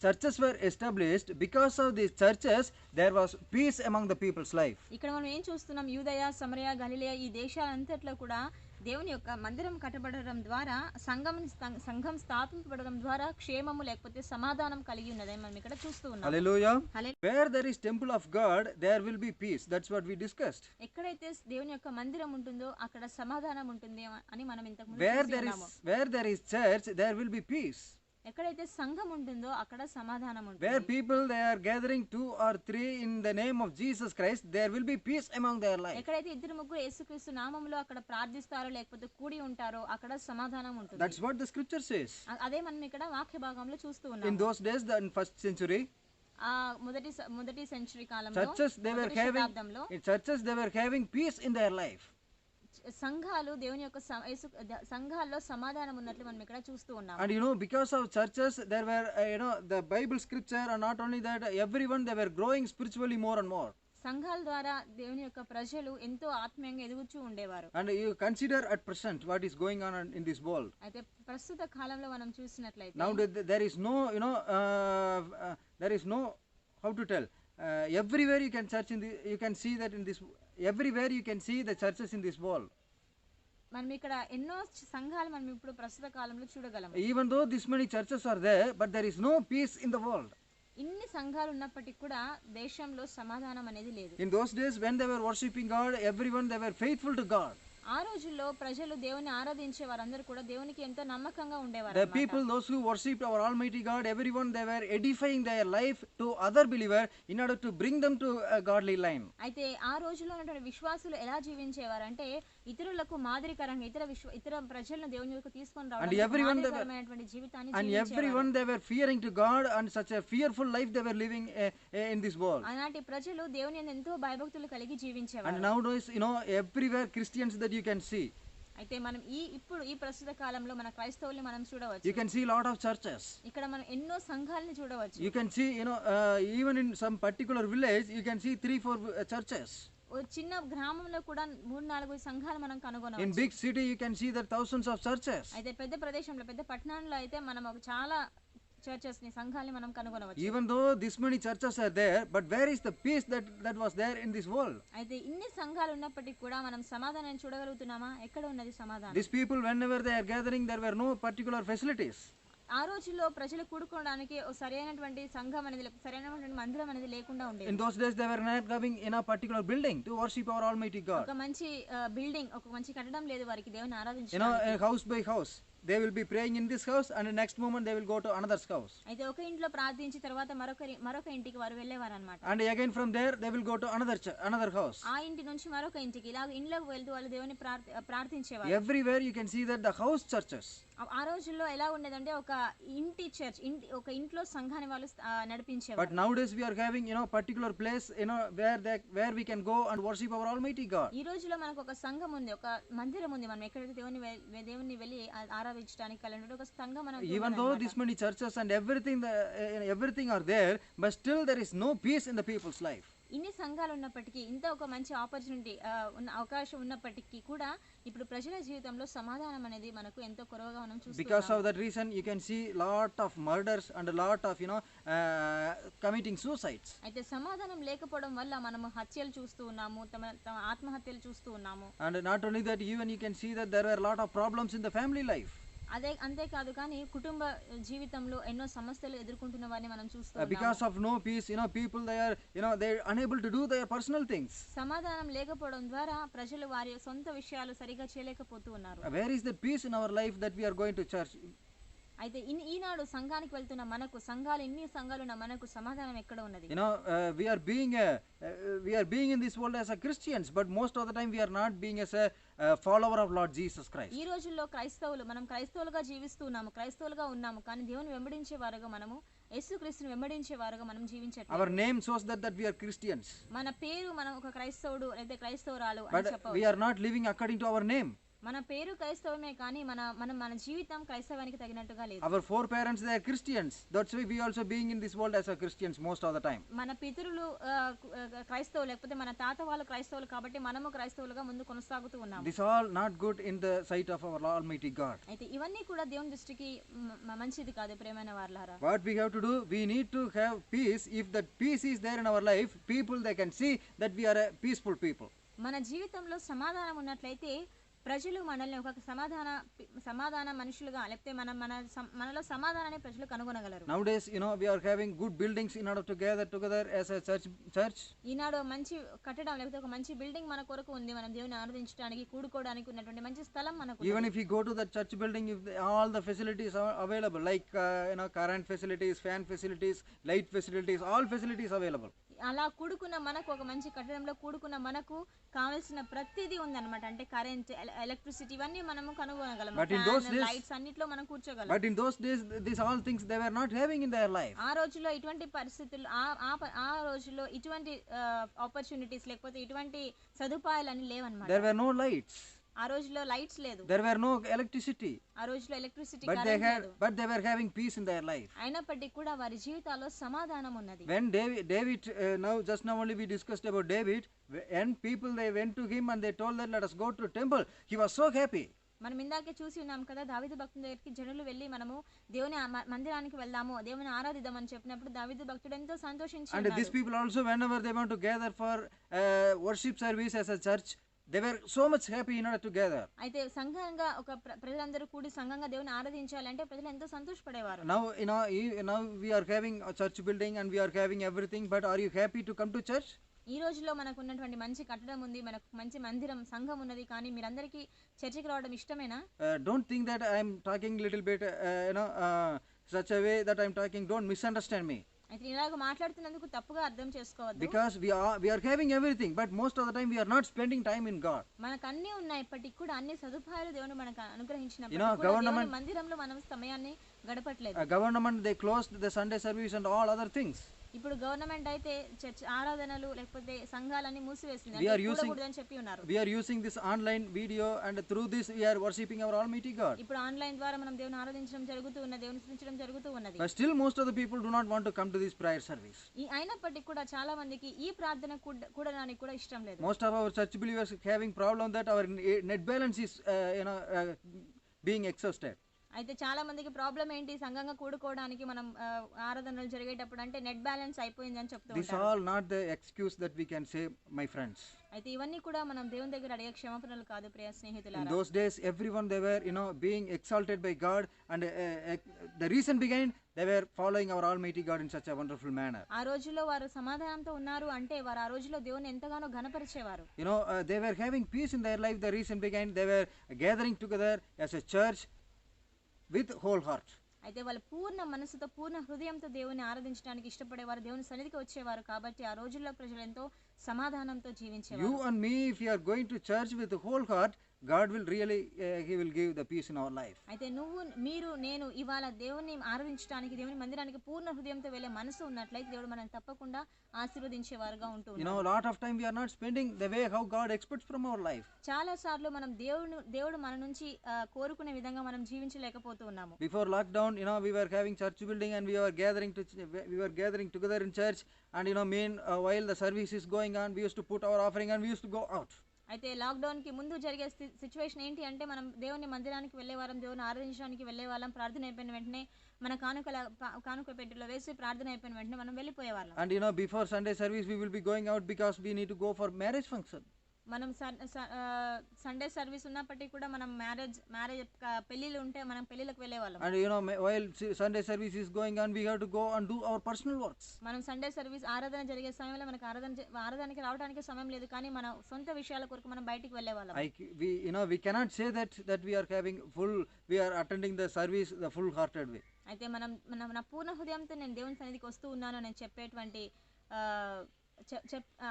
churches were established, because of these churches there was peace among the people's life. ఇక్కడ మనం ఏం చూస్తున్నాం, యూదయ, సమరయ, గలిలయ ఈ దేశాలంతట్లో కూడా దేవుని యొక్క మందిరం కట్టబడడం ద్వారా సంఘం స్థాపించబడడం ద్వారా క్షేమము లేకపోతే సమాధానం కలిగి ఉన్నదని మనం ఇక్కడ చూస్తూ ఉన్నాం. Hallelujah. Hallelujah. Where there is temple of God, there will be peace. That's what we discussed. ఎక్కడైతే దేవుని యొక్క మందిరం ఉంటుందో అక్కడ సమాధానం ఉంటుంది అని మనం ఇంతకు ముందు Where చూసి ఉన్నాము. there is church, there will be peace. ఎక్కడైతే సంఘం ఉంటుందో అక్కడ సమాధానం Where ఉంటుంది. people they are gathering 2 or 3 in the name of Jesus Christ, there will be peace among their life. ఎక్కడైతే ఇద్దరు ముగ్గురు యేసుక్రీస్తు నామములో అక్కడ ప్రార్థిస్తారో లేకపోతే కూడి ఉంటారో అక్కడ సమాధానం ఉంటుంది. That's what the scripture says. అదే మనం ఇక్కడ వాక్య భాగంలో చూస్తూ In ఉన్నాం. those days, in first century, మొదటి సెంచరీ కాలంలో churches they were మొదటి having శతాబ్దంలో in churches they were having peace in their life. సంఘాలు దేవుని యొక్క సంఘాల్లో సమాధానం ఉన్నట్లు మనం ఇక్కడ చూస్తూ ఉన్నాం. And because of churches there were the Bible scripture, and not only that, everyone they were growing spiritually more and more. సంఘాల ద్వారా దేవుని యొక్క ప్రజలు ఎంతో ఆత్మీయంగా ఎదుగుతూ ఉండేవారు. And you consider at present what is going on in this world. అయితే ప్రస్తుత కాలంలో మనం చూసినట్లయితే Now there is no there is no, how to tell, everywhere you can search you can see that in this, everywhere you can see the churches in this world. మనం ఇక్కడ ఎన్నో సంఘాలు మనం ఇప్పుడు ప్రస్తుత కాలంలో చూడగలము. Even though this many churches are there, but there is no peace in the world. ఇన్ని సంఘాలు ఉన్నప్పటికీ కూడా దేశంలో సమాధానం అనేది లేదు. In those days when they were worshipping God, everyone they were faithful to God. ఆ రోజుల్లో ప్రజలు దేవుని ఆరాధించే వారందరూ కూడా దేవునికి ఎంతో నమ్మకంగా ఉండేవారు. The people, those who worshipped our Almighty God, everyone they were edifying their life to other believer in order to bring them to a godly line. అయితే ఆ రోజుల్లో ఉన్నటువంటి విశ్వాసులు ఎలా జీవించేవారంటే ఇతరులకు మాదిరికరంగా ఇతర ప్రజలను దేవుని యొక్క తీసుకొని రావడం మాదిరికరమైనటువంటి జీవితాన్ని and జీవించేవారు. everyone they were fearing to God, and such a fearful life they were living in this world. అలాంటి ప్రజలు దేవుని యందు ఎంతో భయభక్తులు కలిగి జీవించేవారు. And nowadays everywhere Christians that you can see. అయితే మనం ఇప్పుడు ఈ ప్రస్తుత కాలంలో మన క్రైస్తవుల్ని మనం చూడవచ్చు. You can see lot of churches. ఇక్కడ మనం ఎన్నో సంఘాలని చూడవచ్చు. You can see even in some particular village you can see 3-4 churches. ఓ చిన్న గ్రామంలో కూడా 3-4 సంఘాలు మనం In కనుగొనవచ్చు. big city you can see that thousands of churches. అయితే పెద్ద ప్రదేశంలో పెద్ద పట్టణాల్లో అయితే మనం చాలా చర్చెస్ ని సంఘాలని మనం కనుగొనవచ్చు. Even though this many churches are there, but where is the peace that was there in this world? అయితే ఇన్ని సంఘాలు ఉన్నప్పటికీ కూడా మనం సమాధానం చూడగలుగుతున్నామా? ఎక్కడ ఉన్నది సమాధానం? These people, whenever they are gathering, there were no particular facilities. ఆ రోజుల్లో ప్రజలు కూడుకోవడానికి సరైనటువంటి సంఘం అనేది సరైనటువంటి మందిరం అనేది లేకుండా ఉండేది. In those days they were not having in a particular building to worship our Almighty God. ఒక మంచి బిల్డింగ్, ఒక మంచి కట్టడం లేదు వారికి దేవుని ఆరాధించడానికి. A house by house they will be praying in this house, and the next moment they will go to another's house. అయితే ఒక ఇంట్లో ప్రార్థించి తర్వాత మరొక ఇంటికి వారు వెళ్ళేవారు అన్నమాట. And again from there they will go to another house. ఆ ఇంటి నుంచి మరొక ఇంటికి ఇలా ఇంట్లోకి వెళ్తూ వాళ్ళు దేవుని ప్రార్థించేవారు. Everywhere you can see that the house churches. ఆ రోజుల్లో ఎలా ఉండేదంటే ఒక ఇంటి చర్చ్, ఒక ఇంట్లో సంఘాన్ని వాళ్ళు నడిపించేవారు. But nowadays we are having particular place where we can go and worship our Almighty God. ఈ రోజుల్లో మనకు ఒక సంఘం ఉంది, ఒక మందిరం ఉంది. మనం ఎక్కడైతే దేవుని వెళ్ళి ఆరాధించడానికి కలిగిన ఒక సంఘం మనం. Even though this many churches and everything are there, but still there is no peace in the people's life. ఇన్ని సంఘాలు ఉన్నప్పటికీ, ఇంత ఒక మంచి ఆపర్చునిటీ అవకాశం ఉన్నప్పటికీ కూడా ఇప్పుడు ప్రజల జీవితంలో సమాధానం అనేది మనకు ఎంతో కొరవగా మనం చూస్తున్నాం. Because of that reason you can see lot of murders and a lot of committing suicides. అయితే సమాధానం లేకపోవడం వల్ల మనము హత్యలు చూస్తూ ఉన్నాము, తమ ఆత్మహత్యలు చూస్తూ ఉన్నాము. And not only that, even you can see that there were a lot of problems in the family life. అంతేకాదు కానీ కుటుంబ జీవితంలో ఎన్నో సమస్యలు ఎదుర్కొంటున్న వారిని మనం చూస్తున్నాము. Because of no peace, people they are unable to do their personal things. సమాధానం లేకపోవడం ద్వారా ప్రజలు వారి సొంత విషయాలు సరిగా చేయలేకపోతూ ఉన్నారు. Where is the peace in our life that we are going to church? అయితే ఈనాడు సంఘానికి వెళ్తున్న మనకు, ఇన్ని సంఘాలు ఉన్న మనకు సమాధానం ఎక్కడ ఉన్నది? we are being in this world as a Christians, but most of the time we are not being as a follower of Lord Jesus Christ. ఈ రోజుల్లో మనం క్రైస్తవులుగా జీవిస్తున్నాము, క్రైస్తవులుగా ఉన్నాము, కానీ దేవుని వెంబడించే వారుగా మనము, యేసుక్రీస్తుని వెంబడించే వారుగా మనం జీవించట్లేదు. Our name shows that we are Christians. మన పేరు మనం ఒక క్రైస్తవుడు లేదా క్రైస్తవురాలు అని చెప్పవచ్చు. But we are not living according to our name. మన పేరు క్రైస్తవమే కానీ మన జీవితం క్రైస్తవానికి తగినట్టుగా లేదు. Our foreparents, they are Christians. That's why we also being in this world as a Christians most of the time. మన పితరులు క్రైస్తవులు, లేకపోతే మన తాత వాళ్ళు క్రైస్తవులు కాబట్టి మనము క్రైస్తవులుగా ముందు కొనసాగుతూ ఉన్నాము. This all not good in the sight of our Almighty God. అయితే ఇవన్నీ కూడా దేవుని దృష్టికి మంచిది కాదు ప్రియమైన వారలారా. What we have to do, we need to have peace. If that peace is there in our life, people they can see that we are a peaceful people. మన జీవితంలో సమాధానం ఉన్నట్లయితే ప్రజలు మనల్ని ఒక సమాధాన మనుషులుగా, లేకపోతే మనలో సమాధానాన్ని ప్రజలు కనుగొనగలరు. Nowadays, we are having good buildings in order to gather together as a church. ఈనాడు మంచి కట్టడం, లేకపోతే ఒక మంచి బిల్డింగ్ మన కొరకు ఉంది. మనం దేవుని ఆరాధించడానికి, కూడుకోవడానికి ఉన్నటువంటి మంచి స్థలం మనకు. Even if you go to that church building, if all the facilities are available, like current facilities, fan facilities, light facilities, all facilities available. అలా కూడుకున్న మనకు, ఒక మంచి కట్టడంలో కూడుకున్న మనకు కావాల్సిన ప్రతిదీ ఉందన్నమాట. అంటే కరెంట్, ఎలక్ట్రిసిటీ ఇవన్నీ మనము కనుగొనగలం. లైట్స్ అన్నిట్లో మనం కూర్చోగలం. But in those days, these all things they were not having in their life. ఆ రోజుల్లో ఇటువంటి పరిస్థితులు, ఆ రోజుల్లో ఇటువంటి ఆపర్చునిటీస్, లేకపోతే ఇటువంటి సదుపాయాలన్నీ లేవన్నమాట. There were no lights. ఆ రోజుల్లో లైట్స్ లేదు. There were no electricity. ఆ రోజుల్లో electricity but they were having peace in their life. అయినప్పటికీ కూడా వారి జీవితాల్లో సమాధానం ఉన్నది. When David just now only we discussed about David, and people they went to him and they told that let us go to temple, he was so happy. మనం ఇందాకే చూసి ఉన్నాం కదా, దావీదు భక్తుడి దగ్గరికి జనులు వెళ్ళి మనము దేవుని మందిరానికి వెళ్దాము, దేవుని ఆరాధిద్దామని చెప్పినప్పుడు దావీదు భక్తుడు ఎంతో సంతోషించాడు. And these people also, whenever they want to gather for worship service as a church, they were so much happy in order to gather. అయితే సంఘంగా ఒక ప్రజలందరూ కూడి సంఘంగా దేవుని ఆరాధించాలంటే ప్రజలు ఎంతో సంతోషపడేవారు. Now we are having a church building and we are having everything, but are you happy to come to church? ఈ రోజుల్లో మనకు ఉన్నటువంటి మంచి కట్టడం ఉంది, మనకు మంచి మందిరం, సంఘం ఉన్నది, కానీ మీరందరికీ చర్చికి రావడం ఇష్టమేనా? Don't think that I am talking little bit such a way that I am talking, don't misunderstand me. అయితే ఇలాగ మాట్లాడుతున్నందుకు తప్పుగా అర్థం చేసుకోవద్దు. Because we are having everything, but most of the time we are not spending time in God. మనకు అన్ని ఉన్నప్పటికీ కూడా అన్ని సదుపాయాలు దేవుడు మనకు అనుగ్రహించినప్పటికీ కూడా దేవుని మందిరంలో మనం సమయాన్ని గడపట్లేదు. Government they closed the Sunday service and all other things. ఇప్పుడు గవర్నమెంట్ అయితే చర్చ్ ఆరాధనలు లేకపోతే సంఘాలన్నీ మూసివేసింది. We are using this online video, and through this we are worshiping our Almighty God. ఇప్పుడు ఆన్లైన్ ద్వారా మనం దేవుని ఆరాధించడం జరుగుతూ ఉన్నది, దేవుని స్తుతించడం జరుగుతూ ఉన్నది. But still most of the people do not want to come to this prayer service. ఈ అయినప్పటికీ కూడా చాలా మందికి ఈ ప్రార్థన కూడడానికి కూడా ఇష్టం లేదు. Most of our church believers having problem that our net balance is being exhausted. అయితే చాలా మందికి ప్రాబ్లం ఏంటి, సంఘంగా కూడుకోవడానికి మనం ఆరాధనలు జరిగేటప్పుడు అంటే నెట్ బ్యాలెన్స్ అయిపోయింది అని చెప్తూ ఉంటారు. This all not the excuse that we can say, my friends. అయితే ఇవన్నీ కూడా మనం దేవుని దగ్గర అడిగే క్షమాపణలు కాదు ప్రియ స్నేహితులారా. In those days everyone they were being exalted by God, and the reason behind they were following our Almighty God in such a wonderful manner. ఆ రోజుల్లో వారు సమాధానంతో ఉన్నారు అంటే వారు ఆ రోజుల్లో దేవుని ఎంతగానో ఘనపరిచేవారు. They were having peace in their life. The reason behind they were gathering together as a church with whole heart. అయితే వాళ్ళు పూర్ణ మనసుతో, పూర్ణ హృదయంతో దేవుని ఆరాధించడానికి ఇష్టపడేవారు, దేవుని సన్నిధికి వచ్చేవారు. కాబట్టి ఆ రోజుల్లో ప్రజలు ఎంతో సమాధానంతో జీవించేవారు. You and me, if you are going to church with the whole heart, God will really he will give the peace in our life. అయితే మీరు నేను ఇవాళ దేవుని ఆరాధించడానికి, దేవుని మందిరానికి పూర్ణ హృదయంతో వెళ్ళే మనసు ఉన్నట్లయితే దేవుడు మనల్ని తప్పకుండా ఆశీర్వదించేవారుగా ఉంటుంది. Lot of time we are not spending the way how God expects from our life. చాలా సార్లు మనం దేవుడు మన నుంచి కోరుకునే విధంగా మనం జీవించలేకపోతూ ఉన్నాము. Before lockdown, we were having church building and we were gathering together in church, and while the service is going on, we used to put our offering and we used to go out. అయితే lockdown కి ముందు జరిగే situation ఏంటి అంటే మనం దేవుని మందిరానికి వెళ్ళేవారం, దేవుని ఆరాధించడానికి వెళ్ళేవాళ్ళం. ప్రార్థన అయిపోయిన వెంటనే మన కానుక పెట్టెలో వేసి ప్రార్థన అయిపోయిన వెంటనే మనం వెళ్ళిపోయేవాళ్ళం. And before Sunday service we will be going out because we need to go for marriage function. మనం సండే సర్వీస్ ఉన్నప్పటికీ కూడా మనం మ్యారేజ్ పెళ్లిళ్ళు ఉంటే మనం పెళ్లిలకు వెళ్ళేవాళ్ళం. And while Sunday service is going on, we have to go and do our personal works. మనం Sunday service ఆరాధన జరిగే సమయంలో మనకు ఆరాధనకి రావడానికి సమయం లేదు, కానీ మన సొంత విషయాల కొరకు మనం బయటికి వెళ్ళేవాళ్ళం. We cannot say that we are attending the service the full hearted way. అయితే మనం నా పూర్ణ హృదయంతో నేను దేవుని సన్నిధికి వస్తూ ఉన్నాను నేను చెప్పేటువంటి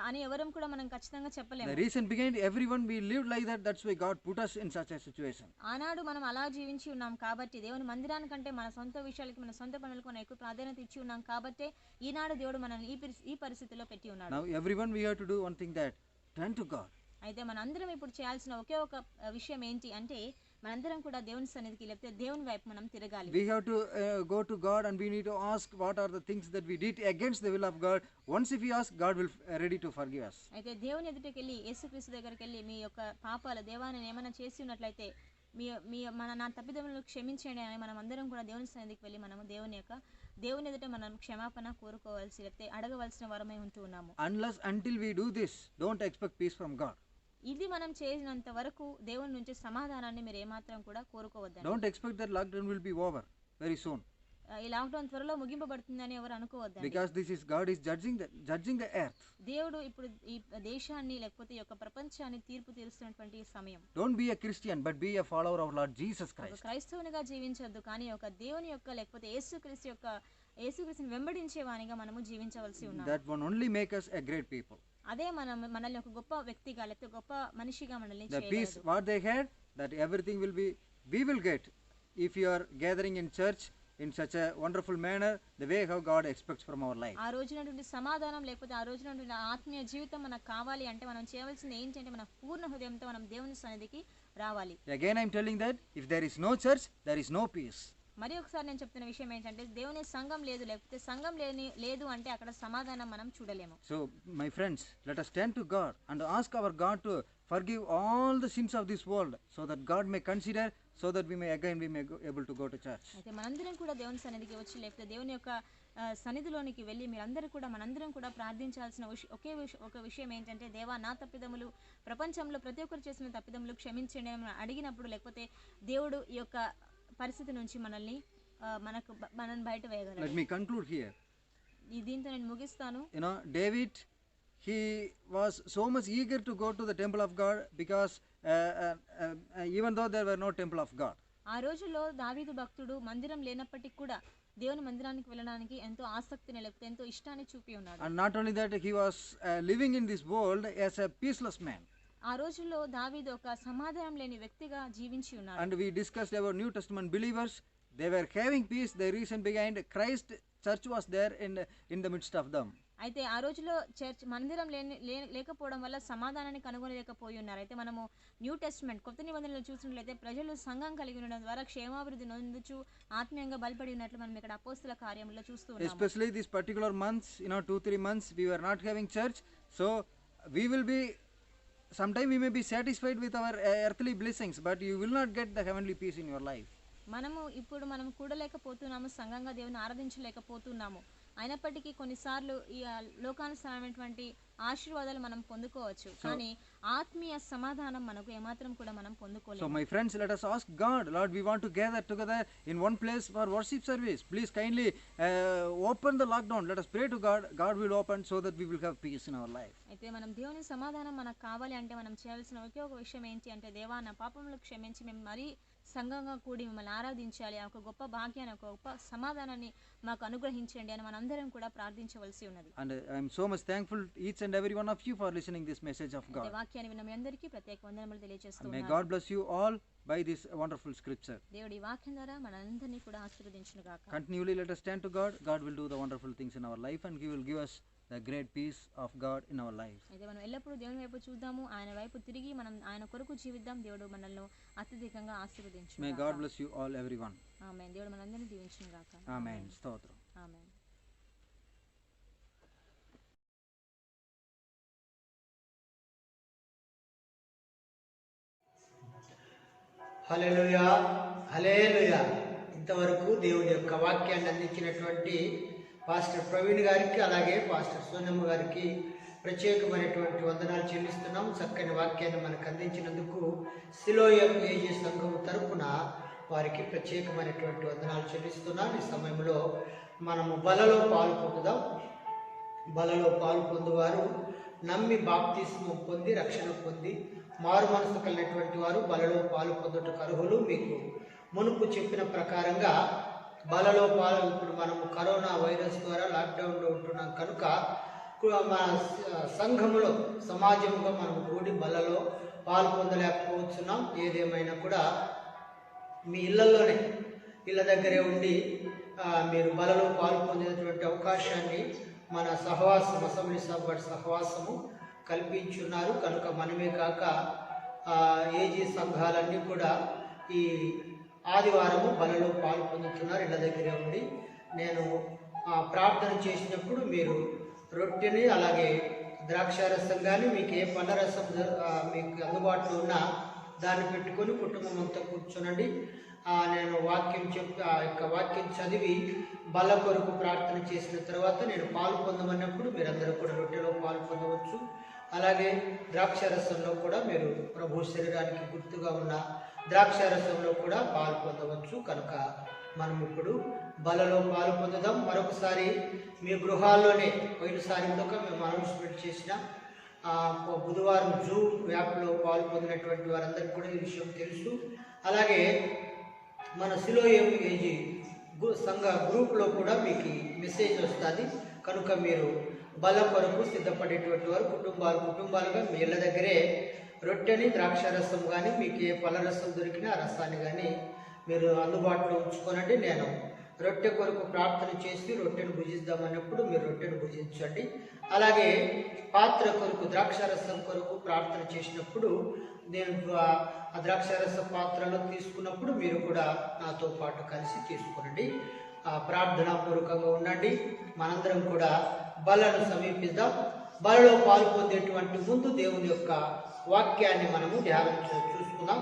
అని ఎవరం కూడా మనం ఖచ్చితంగా చెప్పలేము. The reason behind everyone we lived like that, that's why God put us in such a situation. ఆనాడు మనం అలా జీవించి ఉన్నాం కాబట్టి, దేవుని మందిరానికంటే మన సొంత విషయాలకి, మన సొంత పనులకు మనం ఎక్కువ ప్రాధాన్యత ఇచ్చి ఉన్నాం కాబట్టి ఈనాడు దేవుడు మనల్ని ఈ పరిస్థితిలో పెట్టి ఉన్నాడు. Now everyone we have to do one thing, that turn to God. అయితే మనందరం ఇప్పుడు చేయాల్సిన ఒకే ఒక విషయం ఏంటి అంటే మనందరం కూడా దేవుని సన్నిధికి లేకపోతే దేవుని వైపు మనం తిరగాలి. We have to go to God and we need to ask what are the things that we did against the will of God. Once if we ask, God will ready to forgive us. అయితే దేవుని ఎదుటకి వెళ్ళి యేసుక్రీస్తు దగ్గరికి వెళ్ళి మీ యొక్క పాపాల దేవా నేను ఏమైనా చేసి ఉన్నట్లయితే మీ నా తప్పిదములను క్షమించండి అని మనం అందరం కూడా దేవుని సన్నిధికి వెళ్ళి మనం దేవుని ఎదుట మనం క్షమాపణ కోరుకోవాల్సి లేకపోతే అడగవలసిన వరమై ఉంటూ ఉన్నాము. Until we do this, don't expect peace from God. ఇది మనం చేసినంత వరకు దేవుని నుంచి సమాధానాన్ని మీరు ఏమాత్రం కూడా కోరుకోవద్దండి. Don't expect that lockdown will be over very soon. ఈ లాక్డౌన్ త్వరలో ముగింపబడుతుందని ఎవరు అనుకోవద్దండి. Because God is judging the earth. దేవుడు ఇప్పుడు ఈ దేశాన్ని లేకపోతే ఈ యొక్క ప్రపంచాన్ని తీర్పు తీరుస్తున్నటువంటి సమయం. Don't be a Christian but be a follower of Lord Jesus Christ. క్రైస్తవునిగా జీవించొద్దు కానీ ఒక దేవుని యొక్క లేకపోతే యేసుక్రీస్తుని వెంబడించే వానిగా మనము జీవించవలసి ఉన్నాము. That one only make us a great people. అదే మనల్ని ఒక గొప్ప వ్యక్తిగా లేకపోతే గొప్ప మనిషిగా మనల్ని The peace చేయగలదు. what they had, that everything we will get if you are gathering in church in such a wonderful manner, the way how God expects from our life. ఆ రోజునటువంటి సమాధానం లేకపోతే ఆ రోజునటువంటి ఆత్మీయ జీవితం మనకు కావాలి అంటే మనం చేయవలసింది ఏంటంటే మన పూర్ణ హృదయంతో మనం దేవుని సన్నిధికి రావాలి. Again I am telling that if there is no church, there is no peace. మరి ఒకసారి నేను చెప్తున్న విషయం ఏంటంటే దేవుని సంఘం లేకపోతే సంఘం లేదు అంటే అక్కడ సమాధానం మనం చూడలేము. So my friends, let us turn to God and ask our God to forgive all the sins of this world so that God may consider, so that we may able to go to church. అయితే మనందరం కూడా దేవుని సన్నిధికి వచ్చి లేకపోతే దేవుని యొక్క సన్నిధిలోనికి వెళ్ళి మనందరం కూడా ప్రార్థించాల్సిన ఒక విషయం ఏంటంటే దేవా నా తప్పిదములు ప్రపంచంలో ప్రతి ఒక్కరు చేసిన తప్పిదములు క్షమించండి అని అడిగినప్పుడు లేకపోతే దేవుడు ఈ యొక్క పరిస్థితి నుంచి మనల్ని బయట వేయగలడు. Let me conclude here. దీంతో నేను ముగిస్తాను. David, he was so much eager to go to the temple of God because even though there were no temple of God. ఆ రోజుల్లో దావీదు భక్తుడు మందిరం లేనప్పటికీ కూడా దేవుని మందిరానికి వెళ్ళడానికి ఎంతో ఆసక్తిని లేకపోతే ఎంతో ఇష్టాన్ని చూపి ఉన్నాడు. And not only that, he was living in this world as a peaceless man. ఆ రోజుల్లో దావీదు ఒక సమాధానం లేని వ్యక్తిగా జీవించి ఉన్నాడు. And we discussed about New Testament believers. They were having peace. The reason behind Christ church was there in the midst of them. అయితే ఆ రోజులో చర్చ్ మందిరం లేకపోవడం వల్ల సమాధానాన్ని కనుగొనలేకపోయి ఉన్నారు. అయితే మనము న్యూ టెస్ట్మెంట్ కొత్త నిబంధనలు చూసినట్లయితే ప్రజలు సంఘం కలిగి ఉండడం ద్వారా క్షేమాభివృద్ధి నొందుచు ఆత్మీయంగా బలపడి ఉన్నట్లు మనం ఇక్కడ అపోస్తల కార్యములో చూస్తూ ఉన్నాము. Especially these particular months, 2-3 months we were not having church, so we will be sometime we may be satisfied with our earthly blessings, but you will not get the heavenly peace in your life. మనం కూడలేకపోతున్నాము, సంఘంగా దేవుని ఆరాధించలేకపోతున్నాము. అయినప్పటికీ కొన్నిసార్లు ఈ లోకానుసారమైనటువంటి ఆశీర్వాదాలు మనం పొందుకోవచ్చు, కానీ ఆత్మీయ సమాధానం మనకు ఏమాత్రం కూడా మనం పొందుకోలేము. So my friends, let us ask God, Lord, we want to gather together in one place for worship service. Please kindly open the lockdown. Let us pray to God. God will open so that we will have peace in our life. అయితే మనం దేవుని సమాధానం మనకు కావాలి అంటే మనం చేయాల్సిన ఒకే ఒక విషయం ఏంటి అంటే దేవా నా పాపములను క్షమించి మేము మరీ సంఘంగా కూడి మిమ్మల్ని ఆరాధించాలి, ఒక గొప్ప భాగ్యాన్ని ఒక గొప్ప సమాధానాన్ని మాకు అనుగ్రహించండి అని మనందరం కూడా ప్రార్థించవలసి ఉన్నది. And I am so much thankful each and every one of you for listening this message of God. వాక్యాన్ని విన్న మీ అందరికీ ప్రత్యేక వందనములు తెలియజేస్తున్నాను. May God bless you all by this wonderful scripture. దేవుడి వాక్యం ద్వారా మనందరినీ కూడా ఆశీర్వదించును గాక. Continually let us stand to God. God will do the wonderful things in our life and He will give us the great peace of God in our lives. అయితే మనం ఎల్లప్పుడూ దేవుని వైపు చూద్దాము, ఆయన వైపు తిరిగి మనం ఆయన కొరకు జీవిద్దాం. దేవుడు మనల్ని అత్యధికంగా ఆశీర్వదించును. May God bless you all, everyone. ఆమేన్. దేవుడు మనందరినీ దీవించును గాక. Amen. స్తోత్రం. ఆమేన్. హల్లెలూయా, హల్లెలూయా. ఇంతవరకు దేవుని యొక్క వాక్యాన్ని అందించినటువంటి పాస్టర్ ప్రవీణ్ గారికి అలాగే పాస్టర్ సోనమ్మ గారికి ప్రత్యేకమైనటువంటి వందనాలు చెల్లిస్తున్నాం. చక్కని వాక్యాన్ని మనకు అందించినందుకు సిలోయ ఏజీ సంఘం తరపున వారికి ప్రత్యేకమైనటువంటి వందనాలు చెల్లిస్తున్నాం. ఈ సమయంలో మనము బలలో పాలు పొందుదాం. బలలో పాలు పొందువారు నమ్మి బాప్తిస్మం పొంది రక్షణ పొంది మారు మనసు కలిగినటువంటి వారు బలలో పాలు పొందుటకు అర్హులు. మీకు మునుపు చెప్పిన ప్రకారంగా బలలో పాలు ఇప్పుడు మనము కరోనా వైరస్ ద్వారా లాక్డౌన్లో ఉంటున్నాం కనుక మన సంఘములో సమాజంగా మనం కూడి బలలో పాలు పొందలేకపోతున్నాం. ఏదేమైనా కూడా మీ ఇళ్లలోనే ఇళ్ళ దగ్గరే ఉండి మీరు బలలో పాలు పొందేటువంటి అవకాశాన్ని మన సహవాసం అసెంబ్లీస్ ఆఫ్ గాడ్ సహవాసము కల్పించున్నారు. కనుక మనమే కాక ఏజీ సంఘాలన్నీ కూడా ఈ ఆదివారము బలలో పాల్పొందుతున్నారు. ఇళ్ళ దగ్గరే ఉండి నేను ప్రార్థన చేసినప్పుడు మీరు రొట్టెని అలాగే ద్రాక్షారసం కానీ మీకు ఏ పండ్లరసం మీకు అందుబాటులో ఉన్నా దాన్ని పెట్టుకొని కుటుంబం అంతా కూర్చోనండి. నేను వాక్యం చెప్పి ఆ యొక్క వాక్యం చదివి బల కొరకు ప్రార్థన చేసిన తర్వాత నేను పాలు పొందమన్నప్పుడు మీరందరూ కూడా రొట్టెలో పాలు పొందవచ్చు. అలాగే ద్రాక్షారసంలో కూడా మీరు ప్రభు శరీరానికి గుర్తుగా ఉన్న ద్రాక్షారసంలో కూడా పాలు పొందవచ్చు. కనుక మనం ఇప్పుడు బలలో పాలు పొందుదాం. మరొకసారి మీ గృహాల్లోనే పోయినసారి మేము అనౌన్స్మెంట్ చేసిన బుధవారం జూమ్ యాప్లో పాలు పొందినటువంటి వారందరికీ కూడా ఈ విషయం తెలుసు. అలాగే మన సిలోయం ఏజీ సంఘ గ్రూప్లో కూడా మీకు మెసేజ్ వస్తుంది. కనుక మీరు బల కొరకు సిద్ధపడేటువంటి వారు కుటుంబాలుగా మీ ఇళ్ళ దగ్గరే రొట్టెని ద్రాక్షారసం కానీ మీకు ఏ పళ్ళరసం దొరికినా ఆ రసాన్ని కానీ మీరు అందుబాటులో ఉంచుకోనండి. నేను రొట్టె కొరకు ప్రార్థన చేసి రొట్టెను భుజిద్దామన్నప్పుడు మీరు రొట్టెను భుజించండి. అలాగే పాత్ర కొరకు ద్రాక్షారసం కొరకు ప్రార్థన చేసినప్పుడు నేను ఆ ద్రాక్షారస పాత్రలో తీసుకున్నప్పుడు మీరు కూడా నాతో పాటు కలిసి తీసుకునండి. ప్రార్థనాపూర్వకంగా ఉండండి. మనందరం కూడా బలను సమీపిద్దాం. బలలో పాలు పొందేటువంటి ముందు దేవుని యొక్క వాక్యాన్ని మనము ధ్యానం చూసుకుందాం.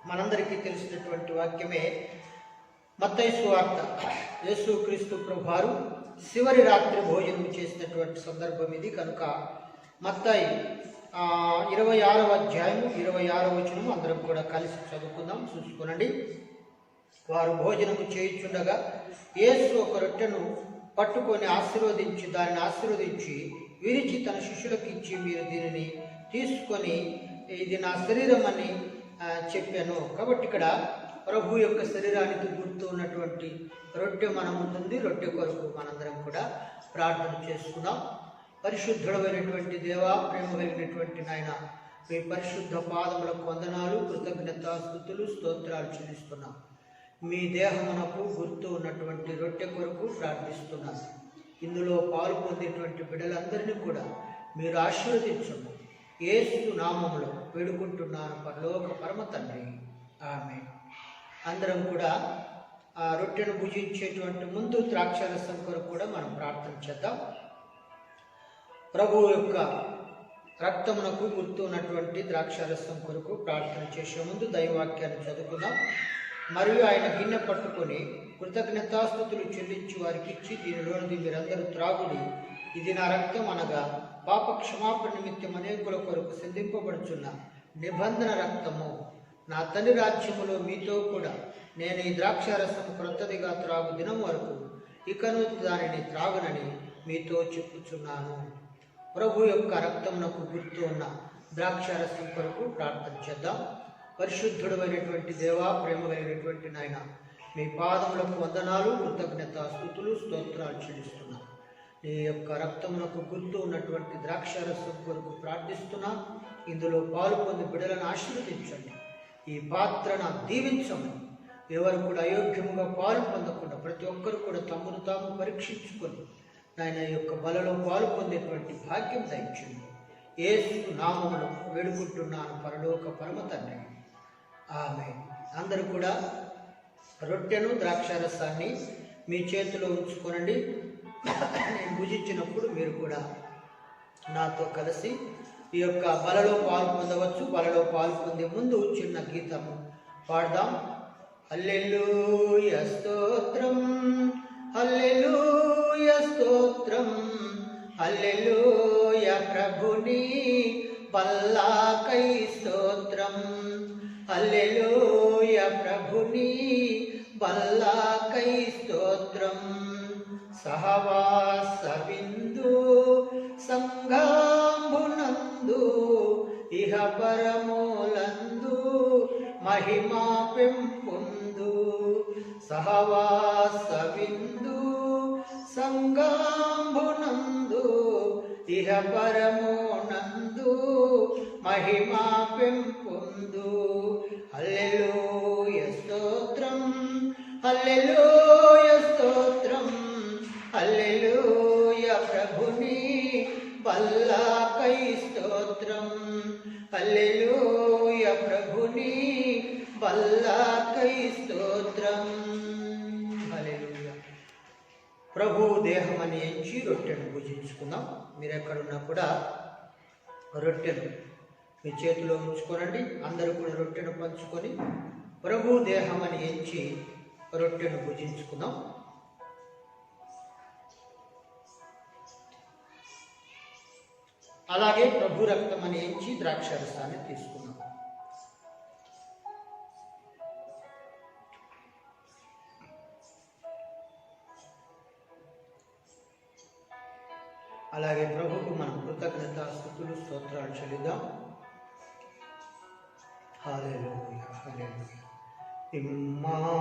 మనందరికీ తెలిసినటువంటి వాక్యమే మత్తయి సువార్త. యేసుక్రీస్తు ప్రభువారు చివరి రాత్రి భోజనం చేసినటువంటి సందర్భం ఇది. కనుక మత్తయి 26వ అధ్యాయము 26వ వచనం అందరం కూడా కలిసి చదువుకుందాం. చూసుకునండి. వారు భోజనము చేయుచుండగా యేసు ఒక రొట్టెను పట్టుకొని దానిని ఆశీర్వదించి విరిచి తన శిష్యులకు ఇచ్చి, మీరు దీనిని తీసుకొని ఇది నా శరీరం అని చెప్పాను. కాబట్టి ఇక్కడ ప్రభు యొక్క శరీరానికి గుర్తు ఉన్నటువంటి రొట్టె మన ముందుంది. రొట్టె కొరకు మనందరం కూడా ప్రార్థన చేసుకుందాం. పరిశుద్ధుడమైనటువంటి దేవా, ప్రేమ కలిగినటువంటి నాయన, మీ పరిశుద్ధ పాదములకు వందనాలు, కృతజ్ఞతాస్తుతులు, స్తోత్రాలు చెల్లిస్తున్నాం. మీ దేహమునకు గుర్తు ఉన్నటువంటి రొట్టె కొరకు ప్రార్థిస్తున్నాను. ఇందులో పాలు పొందేటువంటి బిడ్డలందరినీ కూడా మీరు ఆశీర్వదించండి. యేసు నామములో వేడుకుంటున్నాను పరలోక పరమ తండ్రి, ఆమేన్. అందరం కూడా ఆ రొట్టెను భుజించేటువంటి ముందు ద్రాక్షారసం కొరకు కూడా మనం ప్రార్థన చేద్దాం. ప్రభు యొక్క రక్తమునకు గుర్తు ఉన్నటువంటి ద్రాక్షారసం కొరకు ప్రార్థన చేసే ముందు దైవవాక్యాన్ని చదువుకుందాం. మరియు ఆయన గిన్నె పట్టుకొని కృతజ్ఞతాస్తుతులు చెల్లించి వారికి ఇచ్చి, దీనిలోనిది మీరందరూ త్రాగుడి, ఇది నా రక్తం, అనగా పాప క్షమాపణ నిమిత్తం అనేకుల కొరకు సిద్ధింపబడుచున్న నిబంధన రక్తము. నా తండ్రి రాజ్యములో మీతో కూడా నేను ఈ ద్రాక్షారసం క్రొత్తదిగా త్రాగు దినం వరకు ఇకను దానిని త్రాగునని మీతో చెప్పుచున్నాను. ప్రభు యొక్క రక్తమునకు గుర్తు ఉన్న ద్రాక్షారసం కొరకు ప్రార్థన చేద్దాం. పరిశుద్ధుడు అయినటువంటి దేవా, ప్రేమ కలిగినటువంటి నాయన, మీ పాదములకు వందనాలు, కృతజ్ఞతాస్తుతులు, స్తోత్రాలు చెల్లిస్తున్నాం. నీ యొక్క రక్తమునకు గుర్తు ఉన్నటువంటి ద్రాక్షారసం కొరకు ప్రార్థిస్తున్నా. ఇందులో పాలు పొంది బిడ్డలను ఆశీర్వదించండి. ఈ పాత్రను దీవించమని, ఎవరు కూడా అయోగ్యముగా పాలు పొందకుండా ప్రతి ఒక్కరు కూడా తమను తాము పరీక్షించుకొని ఆయన యొక్క బలలో పాలు పొందేటువంటి భాగ్యం దయచేయండి. యేసు నామములో వేడుకుంటున్నాను పరలోక పరమ తండ్రి, ఆమేన్. అందరూ కూడా రొట్టెను ద్రాక్షారసాన్ని మీ చేతిలో ఉంచుకోనండి. నేను భుజించినప్పుడు మీరు కూడా నాతో కలిసి ఈ యొక్క బలలో పాలు పొందవచ్చు. బలలో పాలు పొందే ముందు చిన్న గీతము పాడదాం. హల్లెలూయా స్తోత్రం, హల్లెలూయా స్తోత్రం, హల్లెలూయా ప్రభుని బల్లాకై స్తోత్రం, హల్లెలూయా ప్రభుని బల్లాకై స్తోత్రం. సహవాస బిందు సంఘంబునందు ఇహ పరమోలందు మహిమా పెంపొందు. సహవాస బిందు సంఘంబునందు ఇహ పరమోనందు మహిమా పెంపొందు. హల్లెలూయా స్తోత్రం, హల్లెలూయా స్తోత్రం, హల్లెలూయా ప్రభుని బల్లాకై హల్లెలూయ ప్రభుని బల్లకై స్తోత్రం. హల్లెలూయ. ప్రభు దేహం అని ఎంచి రొట్టెను పూజించుకుందాం. మీరు ఎక్కడున్నా కూడా రొట్టెను మీ చేతిలో ఉంచుకోనండి. అందరూ కూడా రొట్టెను పంచుకొని ప్రభు దేహం అని ఎంచి రొట్టెను పూజించుకుందాం. అలాగే ప్రభు రక్తం అని ఎంచి ద్రాక్షారసాన్ని తీసుకుందాం. అలాగే ప్రభుకు మనం కృతజ్ఞత స్తుతులు స్తోత్రాలు చెల్లిద్దాం. హల్లెలూయా హల్లెలూయా. ఇమ్మానుయేలు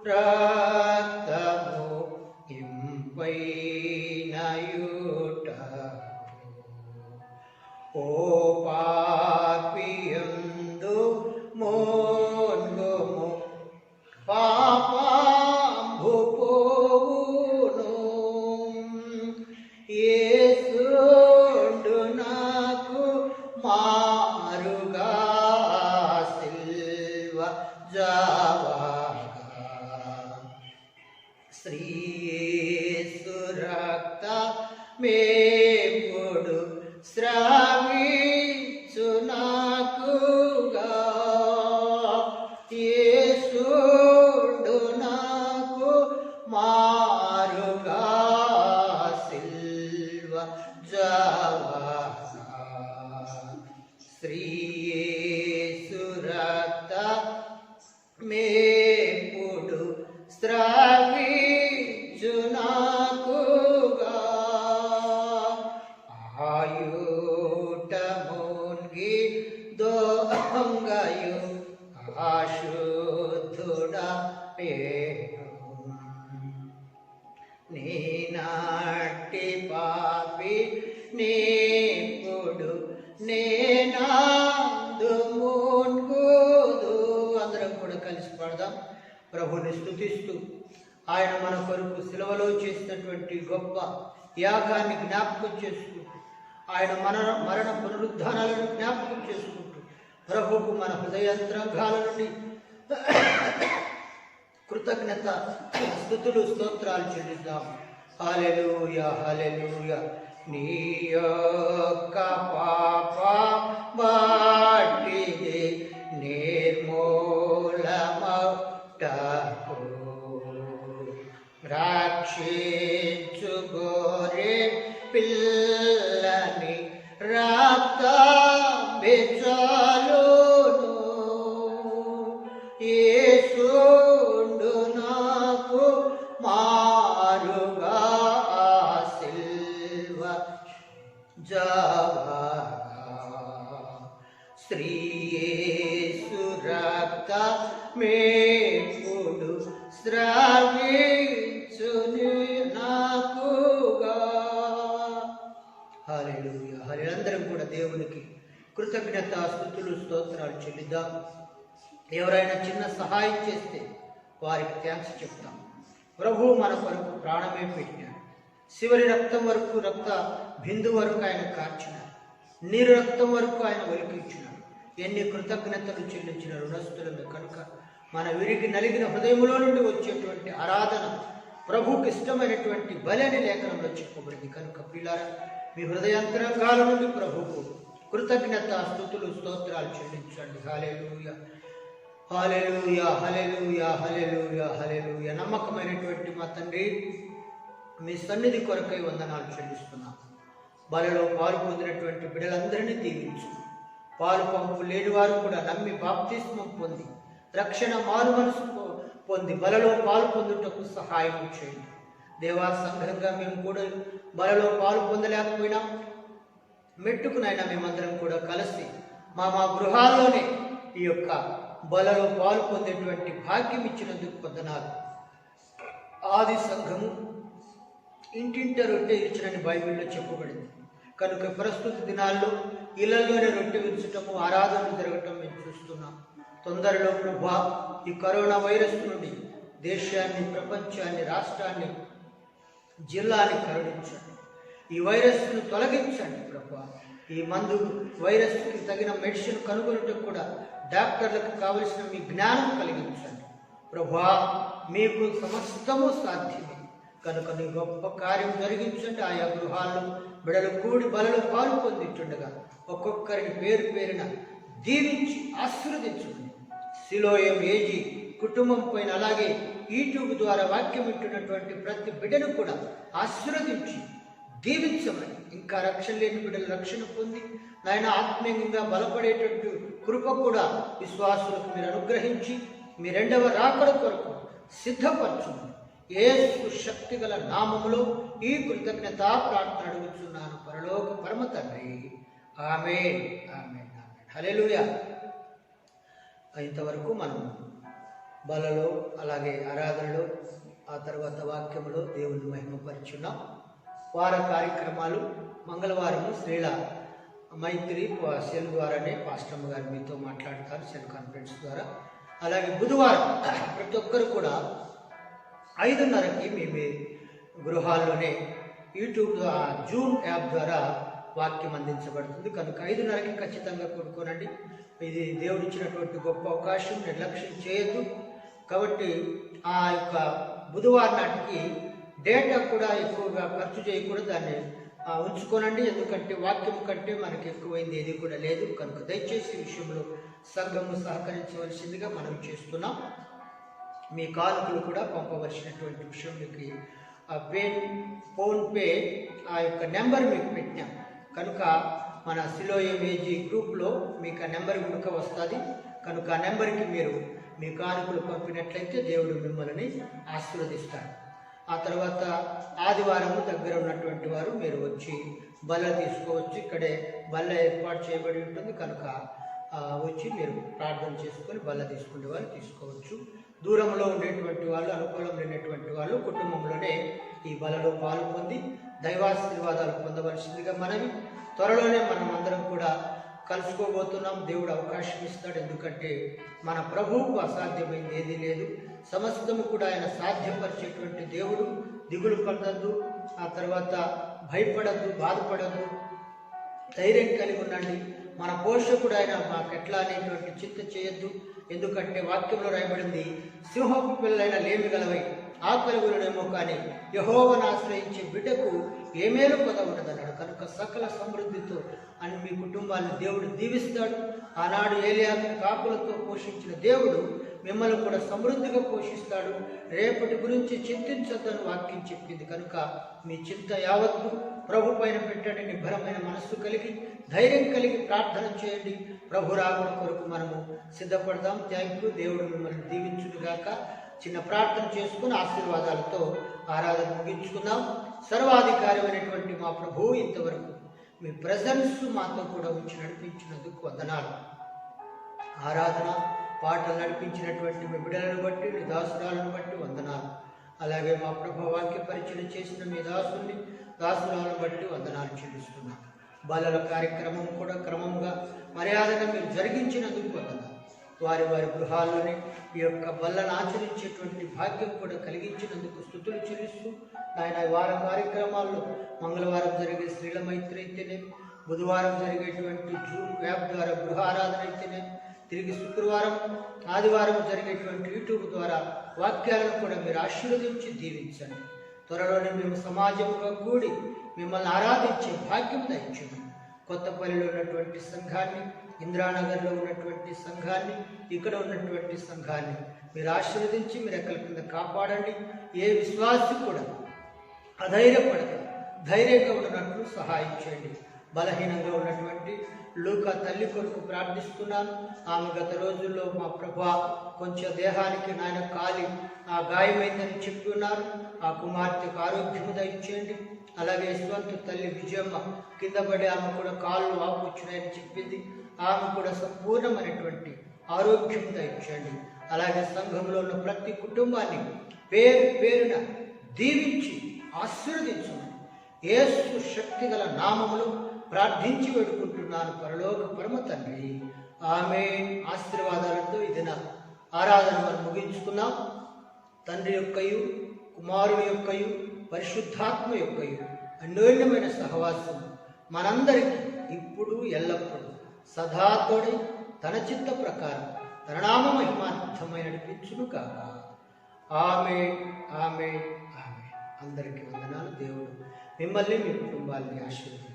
రక్తము ఇంపైనయుట ఓ పాపియందు మోన్గము పాపంబు పోవును. యేసుండు నాకు మారుగా సిల్వ జావాగా శ్రీ యేసు రక్త మేపుడు శ్రావించు నాకుగా. యేసుండు నాకు మారుగా సిల్వ జావాగా శ్రీ యేసు రక్త మేపుడు శ్రావించు నాకుగా. ఆయుటమున్గి దొంగయు అశుద్ధుడయేను. నీ నాటి పాపి నీపుడు నేనాందు మున్గుదు. అందరం కూడా కలిసి పాడదాం. ప్రభుని స్తుతిస్తూ ఆయన మన కొరకు సిలువలో చేసినటువంటి గొప్ప యాగాన్ని జ్ఞాపకం చేసుకుంటూ ఆయన మరణ పునరుద్ధానాలను జ్ఞాపకం చేసుకుంటూ ప్రభుకు మన హృదయంతరంగాల నుండి కృతజ్ఞత స్తుతులు స్తోత్రాలు చెల్లిద్దాం. హల్లెలూయా హల్లెలూయా. నీ యొక్క పాప బాటిది నిర్మూలమౌటకు రక్షించు గోరే పిల్లని రక్తమే చాలును. యేసుండు నాకు మారుగా సిల్వ జావాగా శ్రీ యేసు రక్త మేపుడు శ్రావించును నాకుగా. హల్లెలూయా హల్లెలూయా. అందరం కూడా దేవునికి కృతజ్ఞత స్తుతులు స్తోత్రాలు చెల్లిద్దాం. ఎవరైనా చిన్న సహాయం చేస్తే వారికి థ్యాంక్స్ చెప్తాం. ప్రభు మన కొరకు ప్రాణమే పెట్టినాడు. చివరి రక్తం వరకు, రక్త బిందు వరకు ఆయన కార్చినాడు. నీరు రక్తం వరకు ఆయన ఒలికించినాడు. ఎన్ని కృతజ్ఞతలు చెల్లించిన రుణస్థులమే కనుక మన విరిగి నలిగిన హృదయంలో నుండి వచ్చేటువంటి ఆరాధన ప్రభుకి ఇష్టమైనటువంటి బలి అని లేఖనంలో చెప్పబడింది. కనుక ప్రియులారా, మీ హృదయాంతరంగాల నుండి ప్రభుకు కృతజ్ఞత స్తుతులు స్తోత్రాలు చెల్లించండి. హల్లెలూయా హల్లెలూయా హల్లెలూయా హల్లెలూయా హల్లెలూయా. నమ్మకమైనటువంటి మా తండ్రి, మీ సన్నిధి కొరకై వందనాలు చెల్లిస్తున్నాం. బలలో పాలు పొందినటువంటి బిడ్డలందరినీ దీవించు. పాలు పంపు లేని వారు కూడా నమ్మి బాప్తిస్మం పొంది రక్షణ మారు మనసు పొంది బలలో పాలు పొందుటకు సహాయం చేయండి. దేవా, సంఘంగా మేము కూడా బలలో పాలు పొందలేకపోయినా మెట్టుకునైనా మేమందరం కూడా కలిసి మా గృహాల్లోనే ఈ యొక్క బలలో పాలు పొందేటువంటి భాగ్యం ఇచ్చినందుకు వందనాలు. ఆది సంఘము ఇంటింట రొట్టె ఇచ్చినని బైబిల్లో చెప్పబడింది. కనుక ప్రస్తుత దినాల్లో ఇళ్లలోనే రొట్టె వించటము, ఆరాధన జరగటం మేము చూస్తున్నాం. తొందరలో ప్రభువా, ఈ కరోనా వైరస్ నుండి దేశాన్ని, ప్రపంచాన్ని, రాష్ట్రాన్ని, జిల్లాని కరుణించండి. ఈ వైరస్ను తొలగించండి ప్రభువా. ఈ మందు వైరస్కి తగిన మెడిసిన్ కనుగొనటకు కూడా డాక్టర్లకు కావలసిన మీ జ్ఞానం కలిగించండి ప్రభువా. మీకు సమస్తము సాధ్యమే కనుక నీ గొప్ప కార్యం జరిగించండి. ఆయా గృహాల్లో బిడలు కూడి బలలో పాలు పొందించుండగా ఒక్కొక్కరిని పేరు పేరున దీవించి ఆశీర్వదించండి. సిలోయం ఏజీ కుటుంబం పైన అలాగే యూట్యూబ్ ద్వారా వాక్యం వింటున్నటువంటి ప్రతి బిడ్డను కూడా ఆశీర్వదించి దీవించమని, ఇంకా రక్షణ లేని బిడ్డలు రక్షణ పొంది నాయన ఆత్మీయంగా బలపడేటట్టు కృప కూడా విశ్వాసులకు మీరు అనుగ్రహించి మీ రెండవ రాకడ కొరకు సిద్ధపరచుమని యేసు శక్తి గల నామములో ఈ కృతజ్ఞతా ప్రార్థన అడుగుతున్నాను పరలోక పరమ తండ్రి. ఆమేన్, ఆమేన్, ఆమేన్. హల్లెలూయా. ఇంతవరకు మనం బలలో అలాగే ఆరాధనలో ఆ తర్వాత వాక్యములో దేవుని మహిమపరుచున్నాం. వార కార్యక్రమాలు మంగళవారము స్త్రీల మైత్రి సెల్ ద్వారానే పాస్టమ్ గారు మీతో మాట్లాడతారు, సెల్ కాన్ఫరెన్స్ ద్వారా. అలాగే బుధవారం ప్రతి ఒక్కరు కూడా 5:30కి మీ గృహాల్లోనే యూట్యూబ్ జూమ్ యాప్ ద్వారా వాక్యం అందించబడుతుంది. కనుక 5:30కి ఖచ్చితంగా కొనుక్కోనండి. ఇది దేవుడిచ్చినటువంటి గొప్ప అవకాశం, నిర్లక్ష్యం చేయొద్దు. కాబట్టి ఆ యొక్క బుధవారం నాటికి డేటా కూడా ఎక్కువగా ఖర్చు చేయకూడదు, దాన్ని ఉంచుకోనండి. ఎందుకంటే వాక్యం కంటే మనకి ఎక్కువైంది ఏది కూడా లేదు. కనుక దయచేసి ఈ విషయంలో సంఘము సహకరించవలసిందిగా మనం చేస్తున్నాం. మీ కానుకలు కూడా పంపవలసినటువంటి విషయం మీకు ఫోన్పే ఆ యొక్క నెంబర్ మీకు పెట్టినాం. కనుక మన సిలోయం ఏజీ గ్రూప్లో మీకు ఆ నెంబర్ కనుక వస్తుంది. కనుక ఆ నెంబర్కి మీరు మీ కానుకలు పంపినట్లయితే దేవుడు మిమ్మల్ని ఆశీర్వదిస్తాడు. ఆ తర్వాత ఆదివారము దగ్గర ఉన్నటువంటి వారు మీరు వచ్చి బల్ల తీసుకోవచ్చు. ఇక్కడే బల్ల ఏర్పాటు చేయబడి ఉంటుంది. కనుక వచ్చి మీరు ప్రార్థన చేసుకొని బల్ల తీసుకునే వాళ్ళు తీసుకోవచ్చు. దూరంలో ఉండేటువంటి వాళ్ళు, అనుకూలం లేనటువంటి వాళ్ళు కుటుంబంలోనే ఈ బలలో పాలు పొంది దైవాశీర్వాదాలు పొందవలసిందిగా మనవి. త్వరలోనే మనం అందరం కూడా కలుసుకోబోతున్నాం. దేవుడు అవకాశం ఇస్తాడు. ఎందుకంటే మన ప్రభువుకు అసాధ్యమైంది ఏదీ లేదు. సమస్తము కూడా ఆయన సాధ్యపరిచేటువంటి దేవుడు. దిగులు పడద్దు, ఆ తర్వాత భయపడద్దు, బాధపడద్దు, ధైర్యం కలిగి ఉండండి. మన పోషకుడు ఆయన మాకెట్లా అనేటువంటి చింత చేయొద్దు. ఎందుకంటే వాక్యంలో రాయబడింది, సింహపు పిల్లలైన లేమి గలవై ఆకలిగులనేమో కానీ యెహోవాను ఆశ్రయించే బిడ్డకు ఏ మేలు కొద ఉండదన్నాడు. కనుక సకల సమృద్ధితో అని మీ కుటుంబాన్ని దేవుడు దీవిస్తాడు. ఆనాడు ఏలియాను కాకులతో పోషించిన దేవుడు మిమ్మల్ని కూడా సమృద్ధిగా పోషిస్తాడు. రేపటి గురించి చింతించొద్దని వాక్యం చెప్పింది. కనుక మీ చింత యావత్తు ప్రభు పైన పెట్టండి. నిబ్బరమైన మనస్సు కలిగి, ధైర్యం కలిగి ప్రార్థన చేయండి. ప్రభు రాకడ కొరకు మనము సిద్ధపడదాం. Thank you. దేవుడు మిమ్మల్ని దీవించుగాక. చిన్న ప్రార్థన చేసుకుని ఆశీర్వాదాలతో ఆరాధన ముగించుకుందాం. సర్వాధికారమైనటువంటి మా ప్రభువు ఇంతవరకు మీ ప్రెజెన్స్ మాతో కూడా ఉంచి నడిపించినందుకు వందనాలు. ఆరాధన పాటలు నడిపించినటువంటి మీ బిడ్డలను బట్టి, మీ దాసురాలను బట్టి వందనాలు. అలాగే మా ప్రభు వాక్య పరిచయం చేసిన మీ దాసురాలను బట్టి వందనాలు చెల్లిస్తున్నాం. బాలల కార్యక్రమం కూడా క్రమంగా మర్యాదగా మీరు జరిగించినందుకు వందనాలు. వారి వారి గృహాల్లోనే ఈ యొక్క బల్లను ఆచరించేటువంటి భాగ్యం కూడా కలిగించినందుకు స్తుతులు చెల్లిస్తూ ఆయన వార కార్యక్రమాల్లో మంగళవారం జరిగే స్త్రీల మైత్రి అయితేనే, బుధవారం జరిగేటువంటి జూమ్ యాప్ ద్వారా గృహ ఆరాధన అయితేనే, తిరిగి శుక్రవారం ఆదివారం జరిగేటువంటి యూట్యూబ్ ద్వారా వాక్యాలను కూడా మీరు ఆశీర్వదించి దీవించండి. త్వరలోనే మేము సమాజంగా కూడి మిమ్మల్ని ఆరాధించే భాగ్యం దయచేయండి. కొత్తపల్లిలో ఉన్నటువంటి సంఘాన్ని, ఇంద్రానగర్లో ఉన్నటువంటి సంఘాన్ని, ఇక్కడ ఉన్నటువంటి సంఘాన్ని మీరు ఆశీర్వదించి మీరు ఎక్కడి కింద కాపాడండి. ఏ విశ్వాసి కూడా అధైర్యపడక ధైర్యంగా ఉన్నట్లు సహాయం చేయండి. బలహీనంగా ఉన్నటువంటి లూకా తల్లి కొరకు ప్రార్థిస్తున్నాను. ఆమె గత రోజుల్లో మా ప్రభా కొంచెం దేహానికి నాయన కాలి గాయమైందని చెప్పి ఉన్నారు. ఆ కుమార్తెకు ఆరోగ్యము దయచేయండి. అలాగే యశ్వంత్ తల్లి విజయమ్మ కింద పడి ఆమె కూడా కాళ్ళు వాపు వచ్చినాయని చెప్పింది. ఆమె కూడా సంపూర్ణమైనటువంటి ఆరోగ్యం దయచేయండి. అలాగే సంఘంలో ఉన్న ప్రతి కుటుంబాన్ని పేరు పేరున దీవించి ఆశీర్వదించమని యేసు శక్తి గల నామములో ప్రార్థించి వేడుకుంటున్నాను పరలోక పరమ తండ్రి. ఆమేన్. ఆశీర్వాదాలతో ఇది నా ఆరాధన మనం ముగించుకున్నాం. తండ్రి యొక్కయు, కుమారుని యొక్కయు, పరిశుద్ధాత్మ యొక్కయు అన్యోన్యమైన సహవాసం మనందరికీ ఇప్పుడు ఎల్లప్పుడూ సదా తోడై తన చిత్త ప్రకారం తన నామ మహిమార్థమై నడిపించును కాక. ఆమేన్, ఆమేన్, ఆమేన్. అందరికీ వందనాలు. దేవుడు మిమ్మల్ని మీ కుటుంబాన్ని ఆశీర్వదించును.